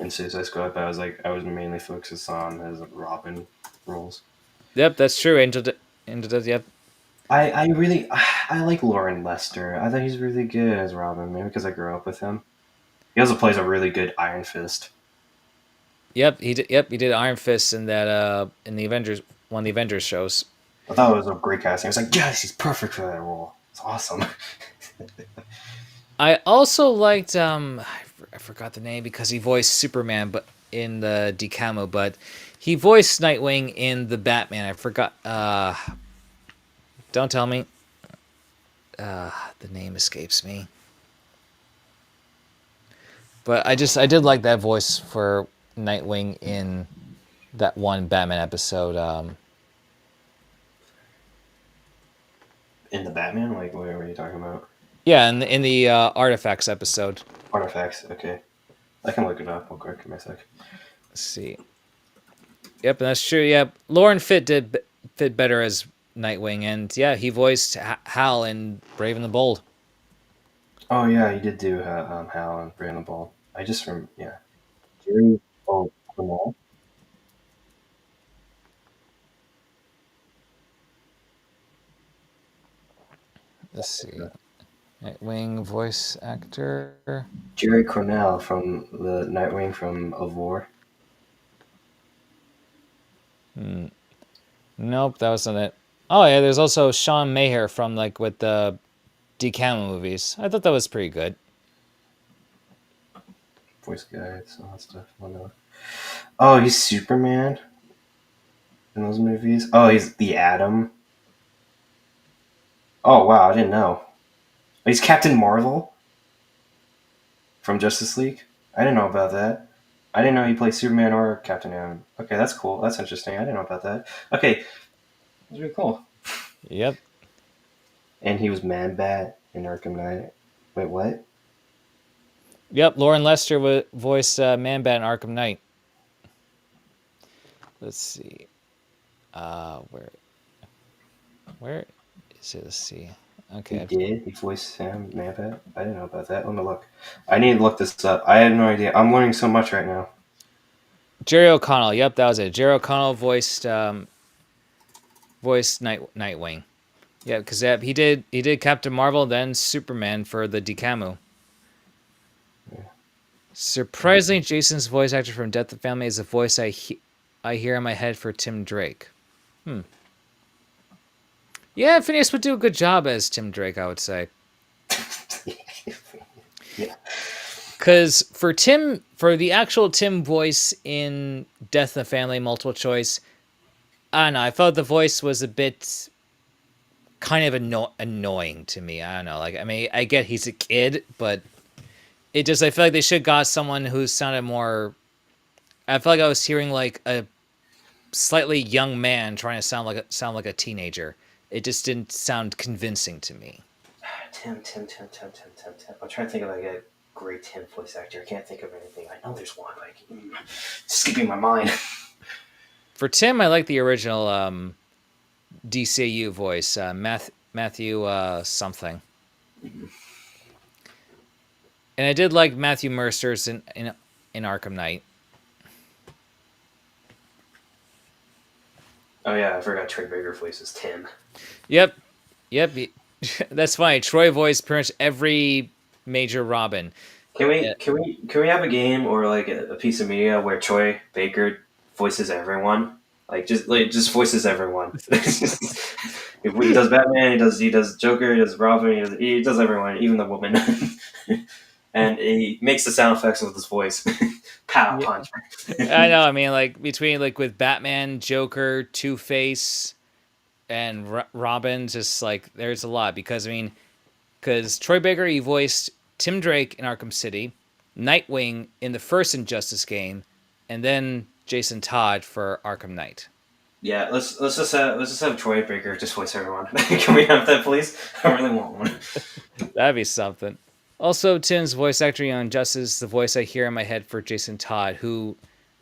Suicide Squad, but I was mainly focused on his Robin roles. yep, that's true. Angel does, yep. I like Lauren Lester. I thought he's really good as Robin, maybe because I grew up with him. He also plays a really good Iron Fist. Yep, he did. Yep, he did Iron Fist in that in the Avengers one of the Avengers shows. I thought it was a great casting. I was like, yes, he's perfect for that role. It's awesome. I also liked I forgot the name because he voiced Superman, but in the DeCamo, but he voiced Nightwing in the Batman. I forgot. Don't tell me. The name escapes me. But I did like that voice for Nightwing in that one Batman episode. In the Batman? Like, what are you talking about? Yeah, in the Artifacts episode. Artifacts, okay. I can look it up real quick. Give me a sec. Let's see. Yep, and that's true. Yep, Lauren did fit better as Nightwing, and yeah, he voiced Hal in Brave and the Bold. Oh, yeah, he did do Hal and Brandon Ball. I just remember, yeah. Jerry O'Connell. Let's see. Nightwing voice actor. Jerry Cornell from the Nightwing from Of War. Nope, that wasn't it. Oh yeah, there's also Sean Maher from with the DeCamo movies. I thought that was pretty good. Voice guides, all that stuff. Whatever. Oh, he's Superman in those movies. Oh, he's the Atom. Oh wow, I didn't know. He's Captain Marvel from Justice League. I didn't know about that. I didn't know he played Superman or Captain Atom. Okay, that's cool. That's interesting. I didn't know about that. Okay, that's really cool. Yep. And he was Man-Bat in Arkham Knight. Wait, what? Yep, Lauren Lester voiced Man-Bat in Arkham Knight. Let's see. Where is it? Let's see. Okay. He did? He voiced Sam Man-Bat? I didn't know about that. Let me look. I need to look this up. I had no idea. I'm learning so much right now. Jerry O'Connell. Yep, that was it. Jerry O'Connell voiced Nightwing. Yeah, because he did Captain Marvel, then Superman for the DeCamo. Yeah. Surprisingly, Jason's voice actor from Death of Family is a voice I hear in my head for Tim Drake. Yeah, Phineas would do a good job as Tim Drake, I would say. Yeah. Because for the actual Tim voice in Death in the Family multiple choice, I don't know, I felt the voice was a bit kind of annoying to me. I don't know. I mean, I get he's a kid, but I feel like they should have got someone who sounded more... I feel like I was hearing a slightly young man trying to sound like a teenager. It just didn't sound convincing to me. Tim. I'm trying to think of a great Tim voice actor. I can't think of anything. I know there's one, it's skipping my mind. For Tim, I like the original DCU voice, Matthew something. Mm-hmm. And I did like Matthew Mercer's in Arkham Knight. Oh yeah, I forgot Troy Baker voices Tim. Yep. That's funny. Troy voiced pretty much every major Robin. Can we have a game or a piece of media where Troy Baker voices everyone? Just voices everyone. If he does Batman, he does Joker, he does Robin, he does everyone, even the woman. And he makes the sound effects with his voice. Pow, punch. I know. I mean, between with Batman, Joker, Two-Face, and Robin, just there's a lot because Troy Baker, he voiced Tim Drake in Arkham City, Nightwing in the first Injustice game, and then Jason Todd for Arkham Knight. Yeah, let's just have Troy Baker just voice everyone. Can we have that, please? I really want one. That'd be something. Also, Tim's voice actor on Injustice, the voice I hear in my head for Jason Todd, who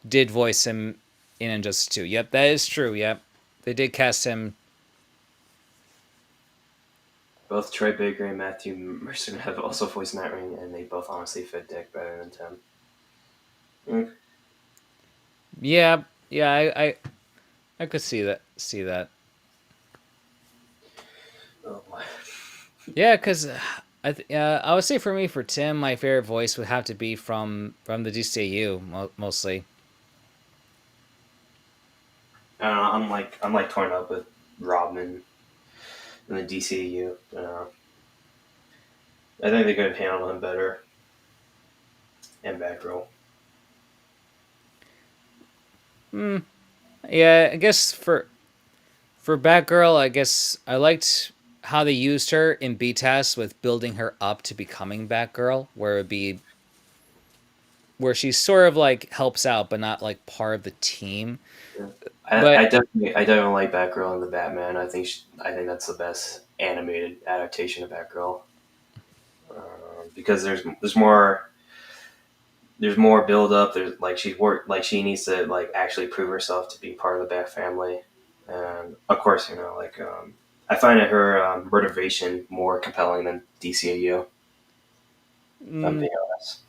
did voice him in Injustice 2. Yep, that is true. Yep, they did cast him. Both Troy Baker and Matthew Mercer have also voiced Nightwing, and they both honestly fit Dick better than Tim. Mm. Yeah, I could see that. Oh my. Yeah, because I would say for Tim, my favorite voice would have to be from the DCU mostly. I don't know. I'm like torn up with Robin in the DCU. I think they could have handled him better. And Batgirl. Yeah, I guess for Batgirl, I guess I liked how they used her in BTAS with building her up to becoming Batgirl, where it'd be where she sort of like helps out, but not like part of the team. Yeah. But I definitely like Batgirl and the Batman. I think that's the best animated adaptation of Batgirl because there's more build up. There's like she needs to like actually prove herself to be part of the Bat family, and of course I find her motivation more compelling than DCAU. If I'm being honest.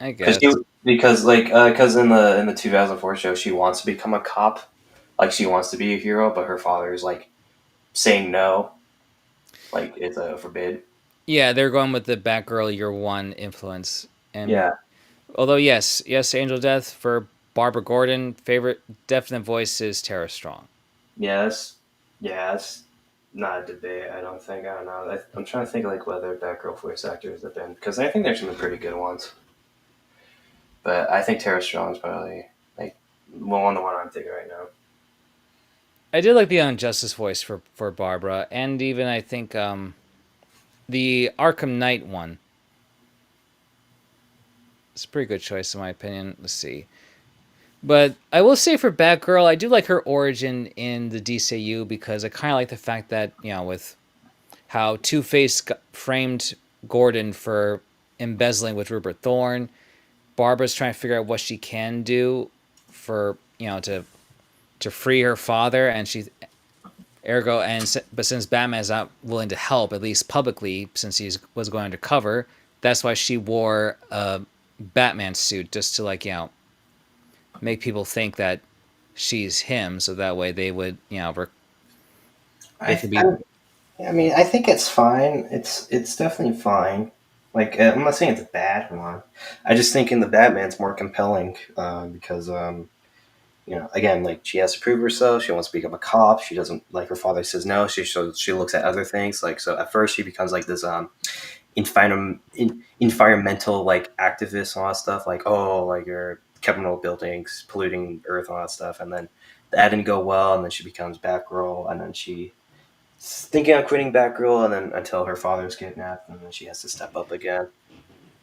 I guess. Because in the 2004 show, she wants to become a cop, like she wants to be a hero, but her father is like saying no, like it's a forbid. Yeah, they're going with the Batgirl Year One influence, and Yeah, although yes, Angel Death for Barbara Gordon, favorite definite voice is Tara Strong. that's not a debate. I don't think. I don't know. I'm trying to think like whether Batgirl voice actors have been because I think there's some pretty good ones, but I think Tara Strong's probably like the one I'm thinking right now. I did like the Injustice voice for Barbara, and even I think the Arkham Knight one. It's a pretty good choice in my opinion. Let's see. But I will say for Batgirl, I do like her origin in the DCU because I kind of like the fact that, with how Two-Face framed Gordon for embezzling with Rupert Thorne, Barbara's trying to figure out what she can do for, to free her father, and but since Batman's not willing to help, at least publicly, since he was going undercover, that's why she wore a Batman suit, just to make people think that she's him, so that way they would, they could be. I mean, I think it's fine. It's definitely fine. Like I'm not saying it's a bad one. I just think in the Batman's more compelling because again, like she has to prove herself. She wants to become a cop. She doesn't like her father says no. She looks at other things. Like so, at first she becomes like this environmental like activist and all that stuff. Like like you're criminal buildings polluting Earth and all that stuff. And then that didn't go well. And then she becomes Batgirl. And then she thinking of quitting Batgirl, and then until her father's kidnapped, and then she has to step up again.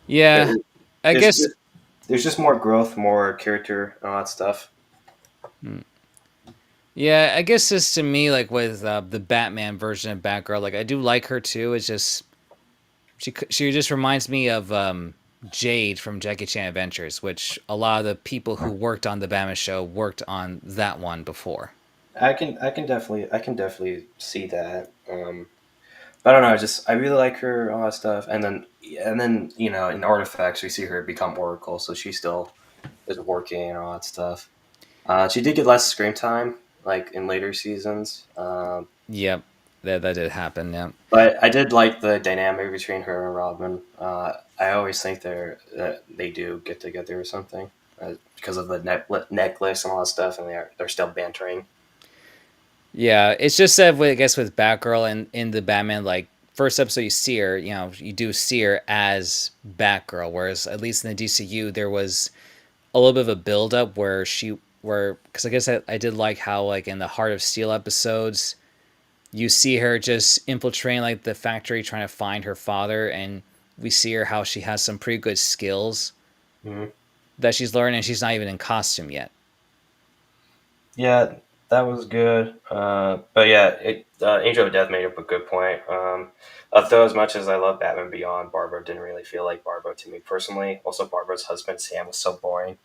Yeah, I guess. There's just more growth, more character, and all that stuff. Yeah, I guess this to me, like with the Batman version of Batgirl, like I do like her too. It's just she just reminds me of Jade from Jackie Chan Adventures, which a lot of the people who worked on the Batman show worked on that one before. I can definitely see that. But I don't know. I really like her, all that stuff, and then in Artifacts we see her become Oracle, so she still is working and all that stuff. She did get less screen time, like in later seasons. Yep, that did happen. Yeah, But I did like the dynamic between her and Robin. I always think they do get together or something because of the necklace and all that stuff, and they're still bantering. yeah. It's just that I guess with Batgirl and in the Batman like first episode, you see her. You do see her as Batgirl, whereas at least in the DCU there was a little bit of a build up where because I guess I did like how like in the Heart of Steel episodes you see her just infiltrating like the factory trying to find her father, and we see her how she has some pretty good skills that she's learning, and she's not even in costume yet. Yeah, that was good. But yeah, Angel of Death made up a good point. Though as much as I love Batman Beyond, Barbara didn't really feel like Barbara to me personally. Also, Barbara's husband Sam was so boring.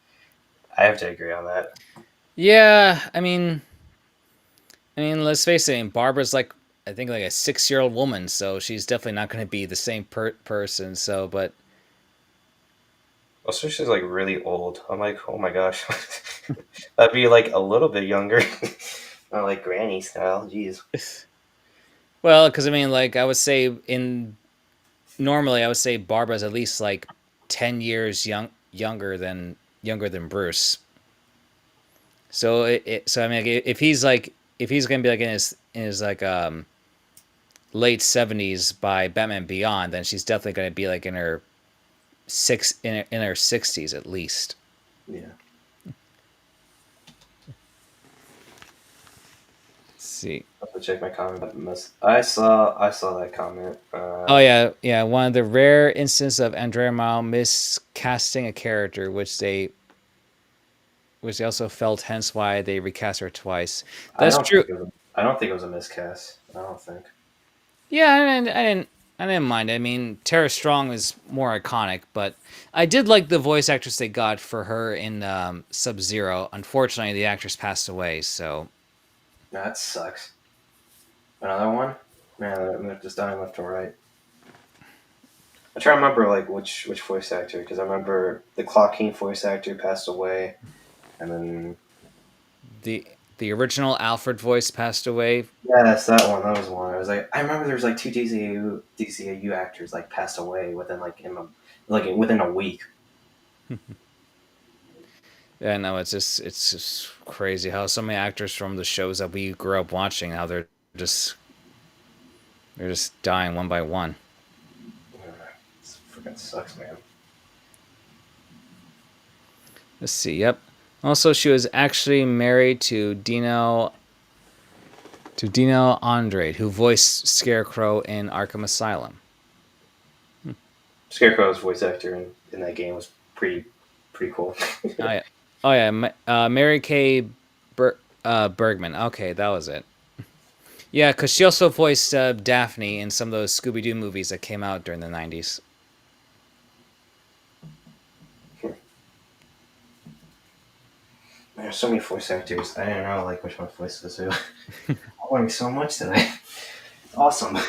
I have to agree on that. Yeah, let's face it. Barbara's like I think like a 6-year-old woman, so she's definitely not going to be the same person. So, but Also, she's like really old. I'm like, oh my gosh, I'd be like a little bit younger, not like granny style. Jeez. well, because like I would say normally I would say Barbara's at least like 10 years younger than Bruce. So so I mean, like, if he's gonna be like in his like late 70s by Batman Beyond, then she's definitely gonna be like in her in her 60s at least. Yeah. Let's see. I have to check my comment. I saw that comment. Oh yeah. One of the rare instances of Andrea Mile miscasting a character, which they also felt, hence why they recast her twice. That's true. I don't think it was a miscast. I don't think. Yeah, I didn't mind. I mean, Tara Strong is more iconic, but I did like the voice actress they got for her in Sub-Zero. Unfortunately, the actress passed away, so That sucks. Another one? Man, they're just dying left and right. I'm trying to remember like which voice actor, because I remember the Clark Kent voice actor passed away, and then the the original Alfred voice passed away. yes, that one. That was one. I was like, I remember there was like two DCAU actors like passed away within within a week. Yeah, no, it's just crazy how so many actors from the shows that we grew up watching, how just they're just dying one by one. It freaking sucks, man. Let's see. Yep. Also, she was actually married to Dino Andrade, who voiced Scarecrow in Arkham Asylum. Scarecrow's voice actor in that game was pretty cool. Oh yeah. Mary Kay Bergman. Okay, that was it. Yeah, because she also voiced Daphne in some of those Scooby Doo movies that came out during the 90s. There's so many voice actors. I didn't know like which one voice was who. I learned so much today. Awesome.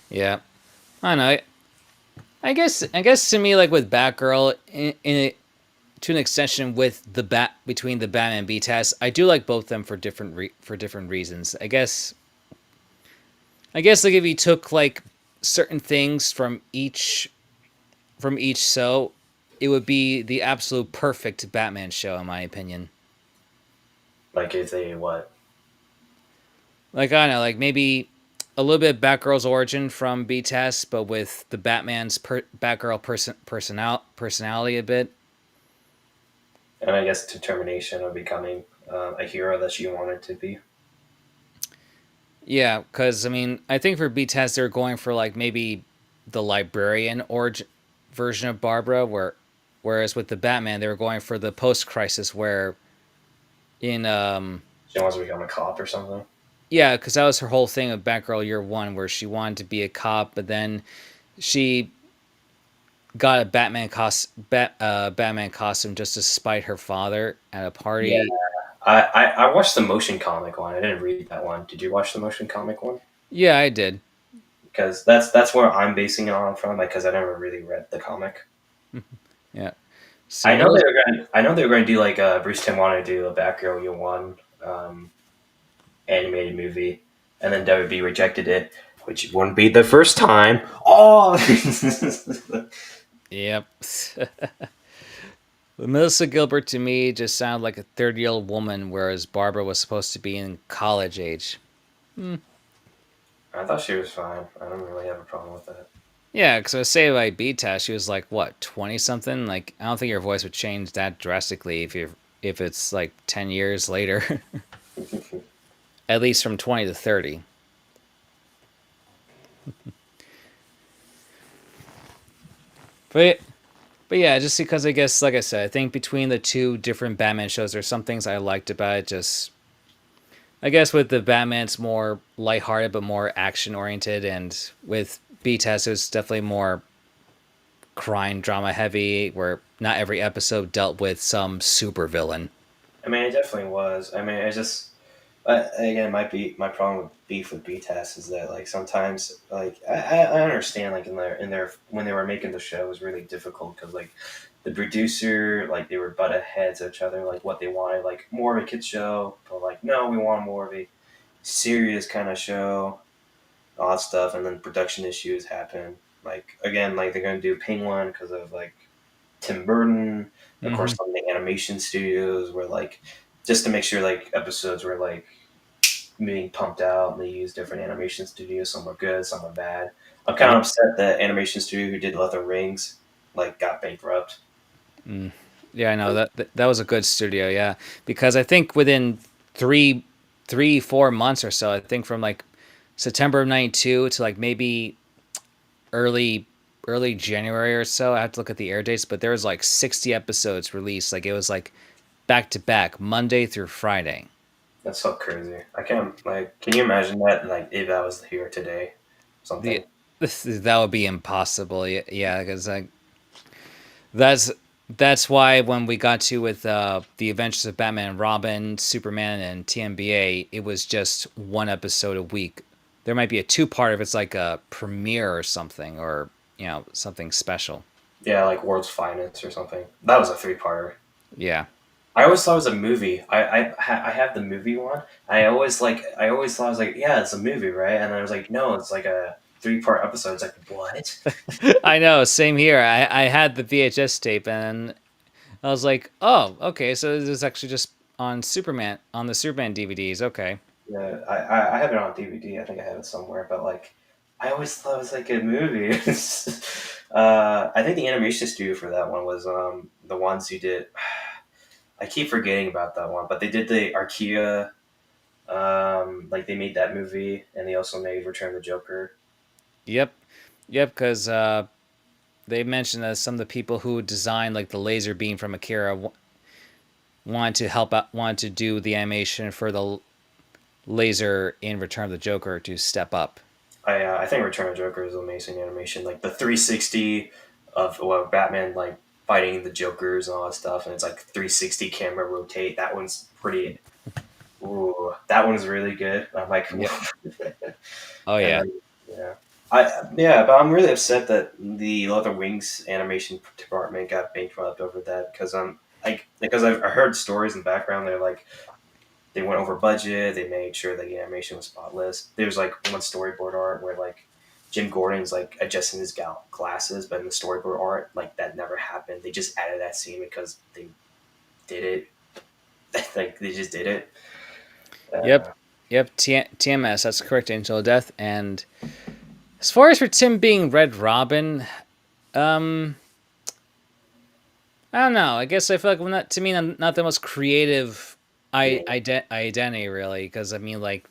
Yeah, I know. I guess to me, like with Batgirl, to an extension with between the Batman and B-Taz, I do like both of them for different reasons. I guess like if you took like certain things from each show, it would be the absolute perfect Batman show in my opinion. Like if they what? Like I don't know, like maybe a little bit of Batgirl's origin from B-Taz, but with the Batman's Batgirl personality a bit. And I guess determination of becoming a hero that she wanted to be. Yeah, because I mean, I think for B-Taz they're going for like maybe the librarian origin version of Barbara, whereas with the Batman they were going for the post-crisis where in She wants to become a cop or something. yeah, because that was her whole thing of Batgirl Year One, where she wanted to be a cop, but then she got a Batman costume just to spite her father at a party. Yeah. I watched the motion comic one. I didn't read that one. Did you watch the motion comic one? Yeah, I did. Because that's where I'm basing it on from. Because I never really read the comic. Yeah. I know they were going to do like Bruce Timm wanted to do a Batgirl Year One animated movie, and then WB rejected it, which wouldn't be the first time. Oh. Yep. Melissa Gilbert to me just sounded like a 30-year-old woman, whereas Barbara was supposed to be in college age. I thought she was fine. I don't really have a problem with that. Yeah, because I was saying by B-Taz, she was like, what, 20-something? Like, I don't think your voice would change that drastically if it's like 10 years later. At least from 20 to 30. But yeah, just because I guess, like I said, I think between the two different Batman shows, there's some things I liked about it. Just, I guess with the Batman, it's more lighthearted but more action oriented, and with B-Taz, it's definitely more crime drama heavy, where not every episode dealt with some super villain. I mean, it definitely was. I mean, it just again my problem with beef with BTAS is that like sometimes like I understand like in their when they were making the show it was really difficult because like the producer like they were butted heads at each other like what they wanted like more of a kids show but like no we want more of a serious kind of show all that stuff and then production issues happen like again like they're gonna do Penguin because of like Tim Burton. Of course, Mm-hmm. some of the animation studios were like, just to make sure like episodes were like being pumped out. They used different animation studios. Some were good, some were bad. I'm kind of upset that animation studio who did Lord of the Rings like got bankrupt. Yeah, I know that was a good studio. Yeah, because I think within three, 4 months or so, I think from like September of '92 to like maybe early January or so. I have to look at the air dates, but there was like 60 episodes released. Like it was like back to back, Monday through Friday. That's so crazy. I can't like. Can you imagine that? Like if that was here today, The something. that would be impossible. Yeah, because like that's why when we got to with the Adventures of Batman and Robin, Superman, and TMBA, it was just one episode a week. There might be a two-part if it's like a premiere or something, or something special. Yeah, like World's Finest or something. That was a three-parter. Yeah. I always thought it was a movie. I have the movie one. I always thought it was like, yeah, it's a movie, right? And I was like, no, it's like a three-part episode. It's like, what? I know, same here. I had the VHS tape and I was like, oh, okay, so this is actually just on the Superman DVDs. Okay. Yeah, I have it on DVD. I think I have it somewhere, but like, I always thought it was like a movie. I think the animation studio for that one was the ones who did. I keep forgetting about that one, but they did the Archaea. Like they made that movie, and they also made Return of the Joker. Yep. Yep, because they mentioned that some of the people who designed like the laser beam from Akira wanted to help out, wanted to do the animation for the laser in Return of the Joker to step up. I think Return of the Joker is amazing animation. Like the 360 of Batman like fighting the Jokers and all that stuff, and it's like 360 camera rotate. That one's pretty. Ooh, that one's really good. I'm like, Yep. Oh yeah. yeah. But I'm really upset that the Lord of the Wings animation department got bankrupt over that because because I heard stories in the background. They're like they went over budget. They made sure that the animation was spotless. There's like one storyboard art where like Jim Gordon's like adjusting his glasses, but in the storyboard art, like that never happened. They just added that scene because they did it. Like they just did it. Yep. Yep. TMS. That's correct. Angel of Death. And as far as for Tim being Red Robin, I don't know. I guess I feel like to me, not the most creative identity really, because I mean, like,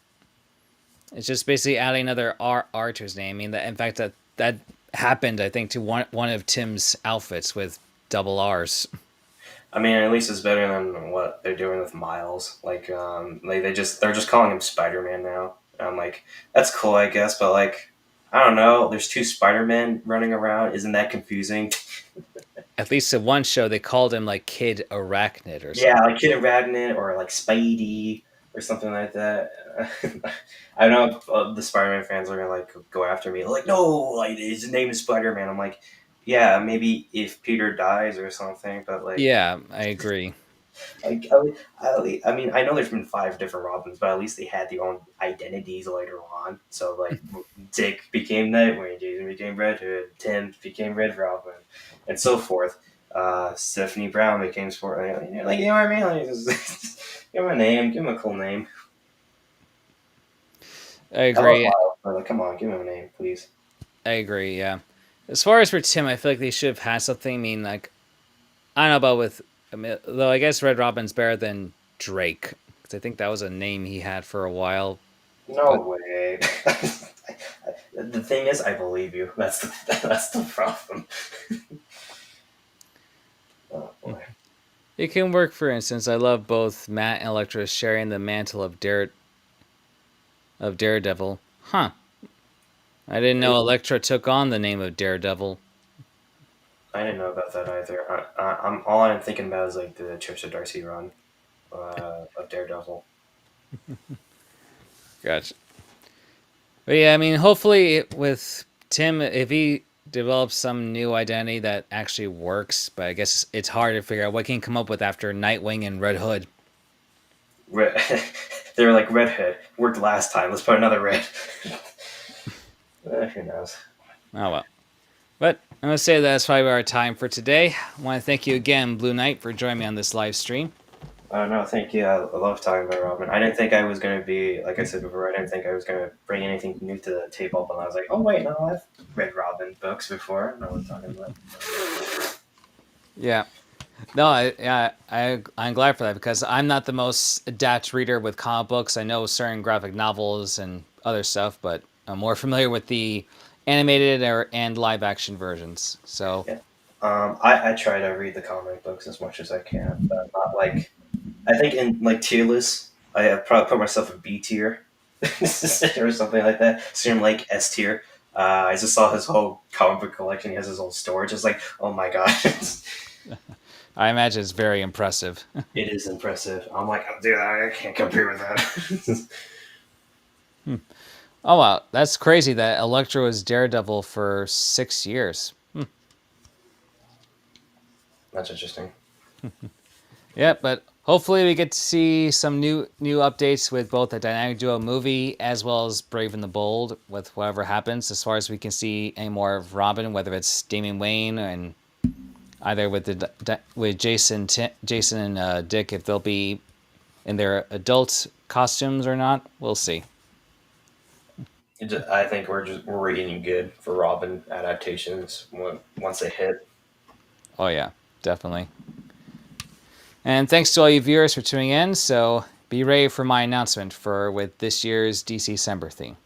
it's just basically adding another R to his name. I mean, in fact, that happened, I think, to one of Tim's outfits with double R's. I mean, at least it's better than what they're doing with Miles. Like, they're just calling him Spider-Man now. And I'm like, that's cool, I guess, but like, I don't know. There's two Spider-Men running around. Isn't that confusing? At least in one show, they called him like Kid Arachnid or something. Yeah, like Kid Arachnid or like Spidey or something like that. I know the Spider-Man fans are gonna like go after me. Like, no, like his name is Spider-Man. I'm like, yeah, maybe if Peter dies or something, but like, Yeah, I agree. like, I mean, I know there's been 5 different Robins, but at least they had their own identities later on. So like, Dick became Nightwing, Jason became Red Hood, Tim became Red Robin, and so forth. Stephanie Brown became Sport. Like, you know what I mean? Like, just, give him a name, give him a cool name. I agree. Like, come on, give him a name, please. I agree. Yeah. As far as for Tim, I feel like they should have had something. I mean, like, I don't know about with, I mean, though I guess Red Robin's better than Drake, because I think that was a name he had for a while. No way. The thing is, I believe you. That's the problem. Oh boy. It can work. For instance, I love both Matt and Elektra sharing the mantle of Daredevil. Huh. I didn't know Elektra took on the name of Daredevil. I didn't know about that either. I'm all I'm thinking about is like the Trisha Darcy run of Daredevil. Gotcha. But yeah, I mean, hopefully with Tim, if he develops some new identity that actually works, but I guess it's hard to figure out what he can come up with after Nightwing and Red Hood. They were like, Red Hood worked last time. Let's put another red. Who knows? Oh well. But I'm going to say that's probably our time for today. I want to thank you again, Blue Knight, for joining me on this live stream. No, thank you. I love talking about Robin. I didn't think I was going to be, like I said before, I didn't think I was going to bring anything new to the table. And I was like, oh, wait, no, I've read Robin books before. I know what I'm talking about. Yeah. No, I'm glad for that because I'm not the most adept reader with comic books. I know certain graphic novels and other stuff, but I'm more familiar with the animated and live action versions. So Yeah. I try to read the comic books as much as I can, but not like, I think in like tier lists, I have probably put myself in B tier or something like that. So I'm like S tier. I just saw his whole comic book collection. He has his own storage. It's like, oh my god. I imagine it's very impressive. It is impressive. I'm like, oh, dude, I can't compare with that. Oh wow, that's crazy that Electro was Daredevil for 6 years. That's interesting. Yeah, but hopefully we get to see some new updates with both the Dynamic Duo movie as well as Brave and the Bold with whatever happens. As far as we can see any more of Robin, whether it's Damian Wayne and either with Jason and Dick, if they'll be in their adult costumes or not, we'll see. I think we're eating good for Robin adaptations once they hit. Oh yeah, definitely. And thanks to all you viewers for tuning in. So be ready for my announcement with this year's DC December theme.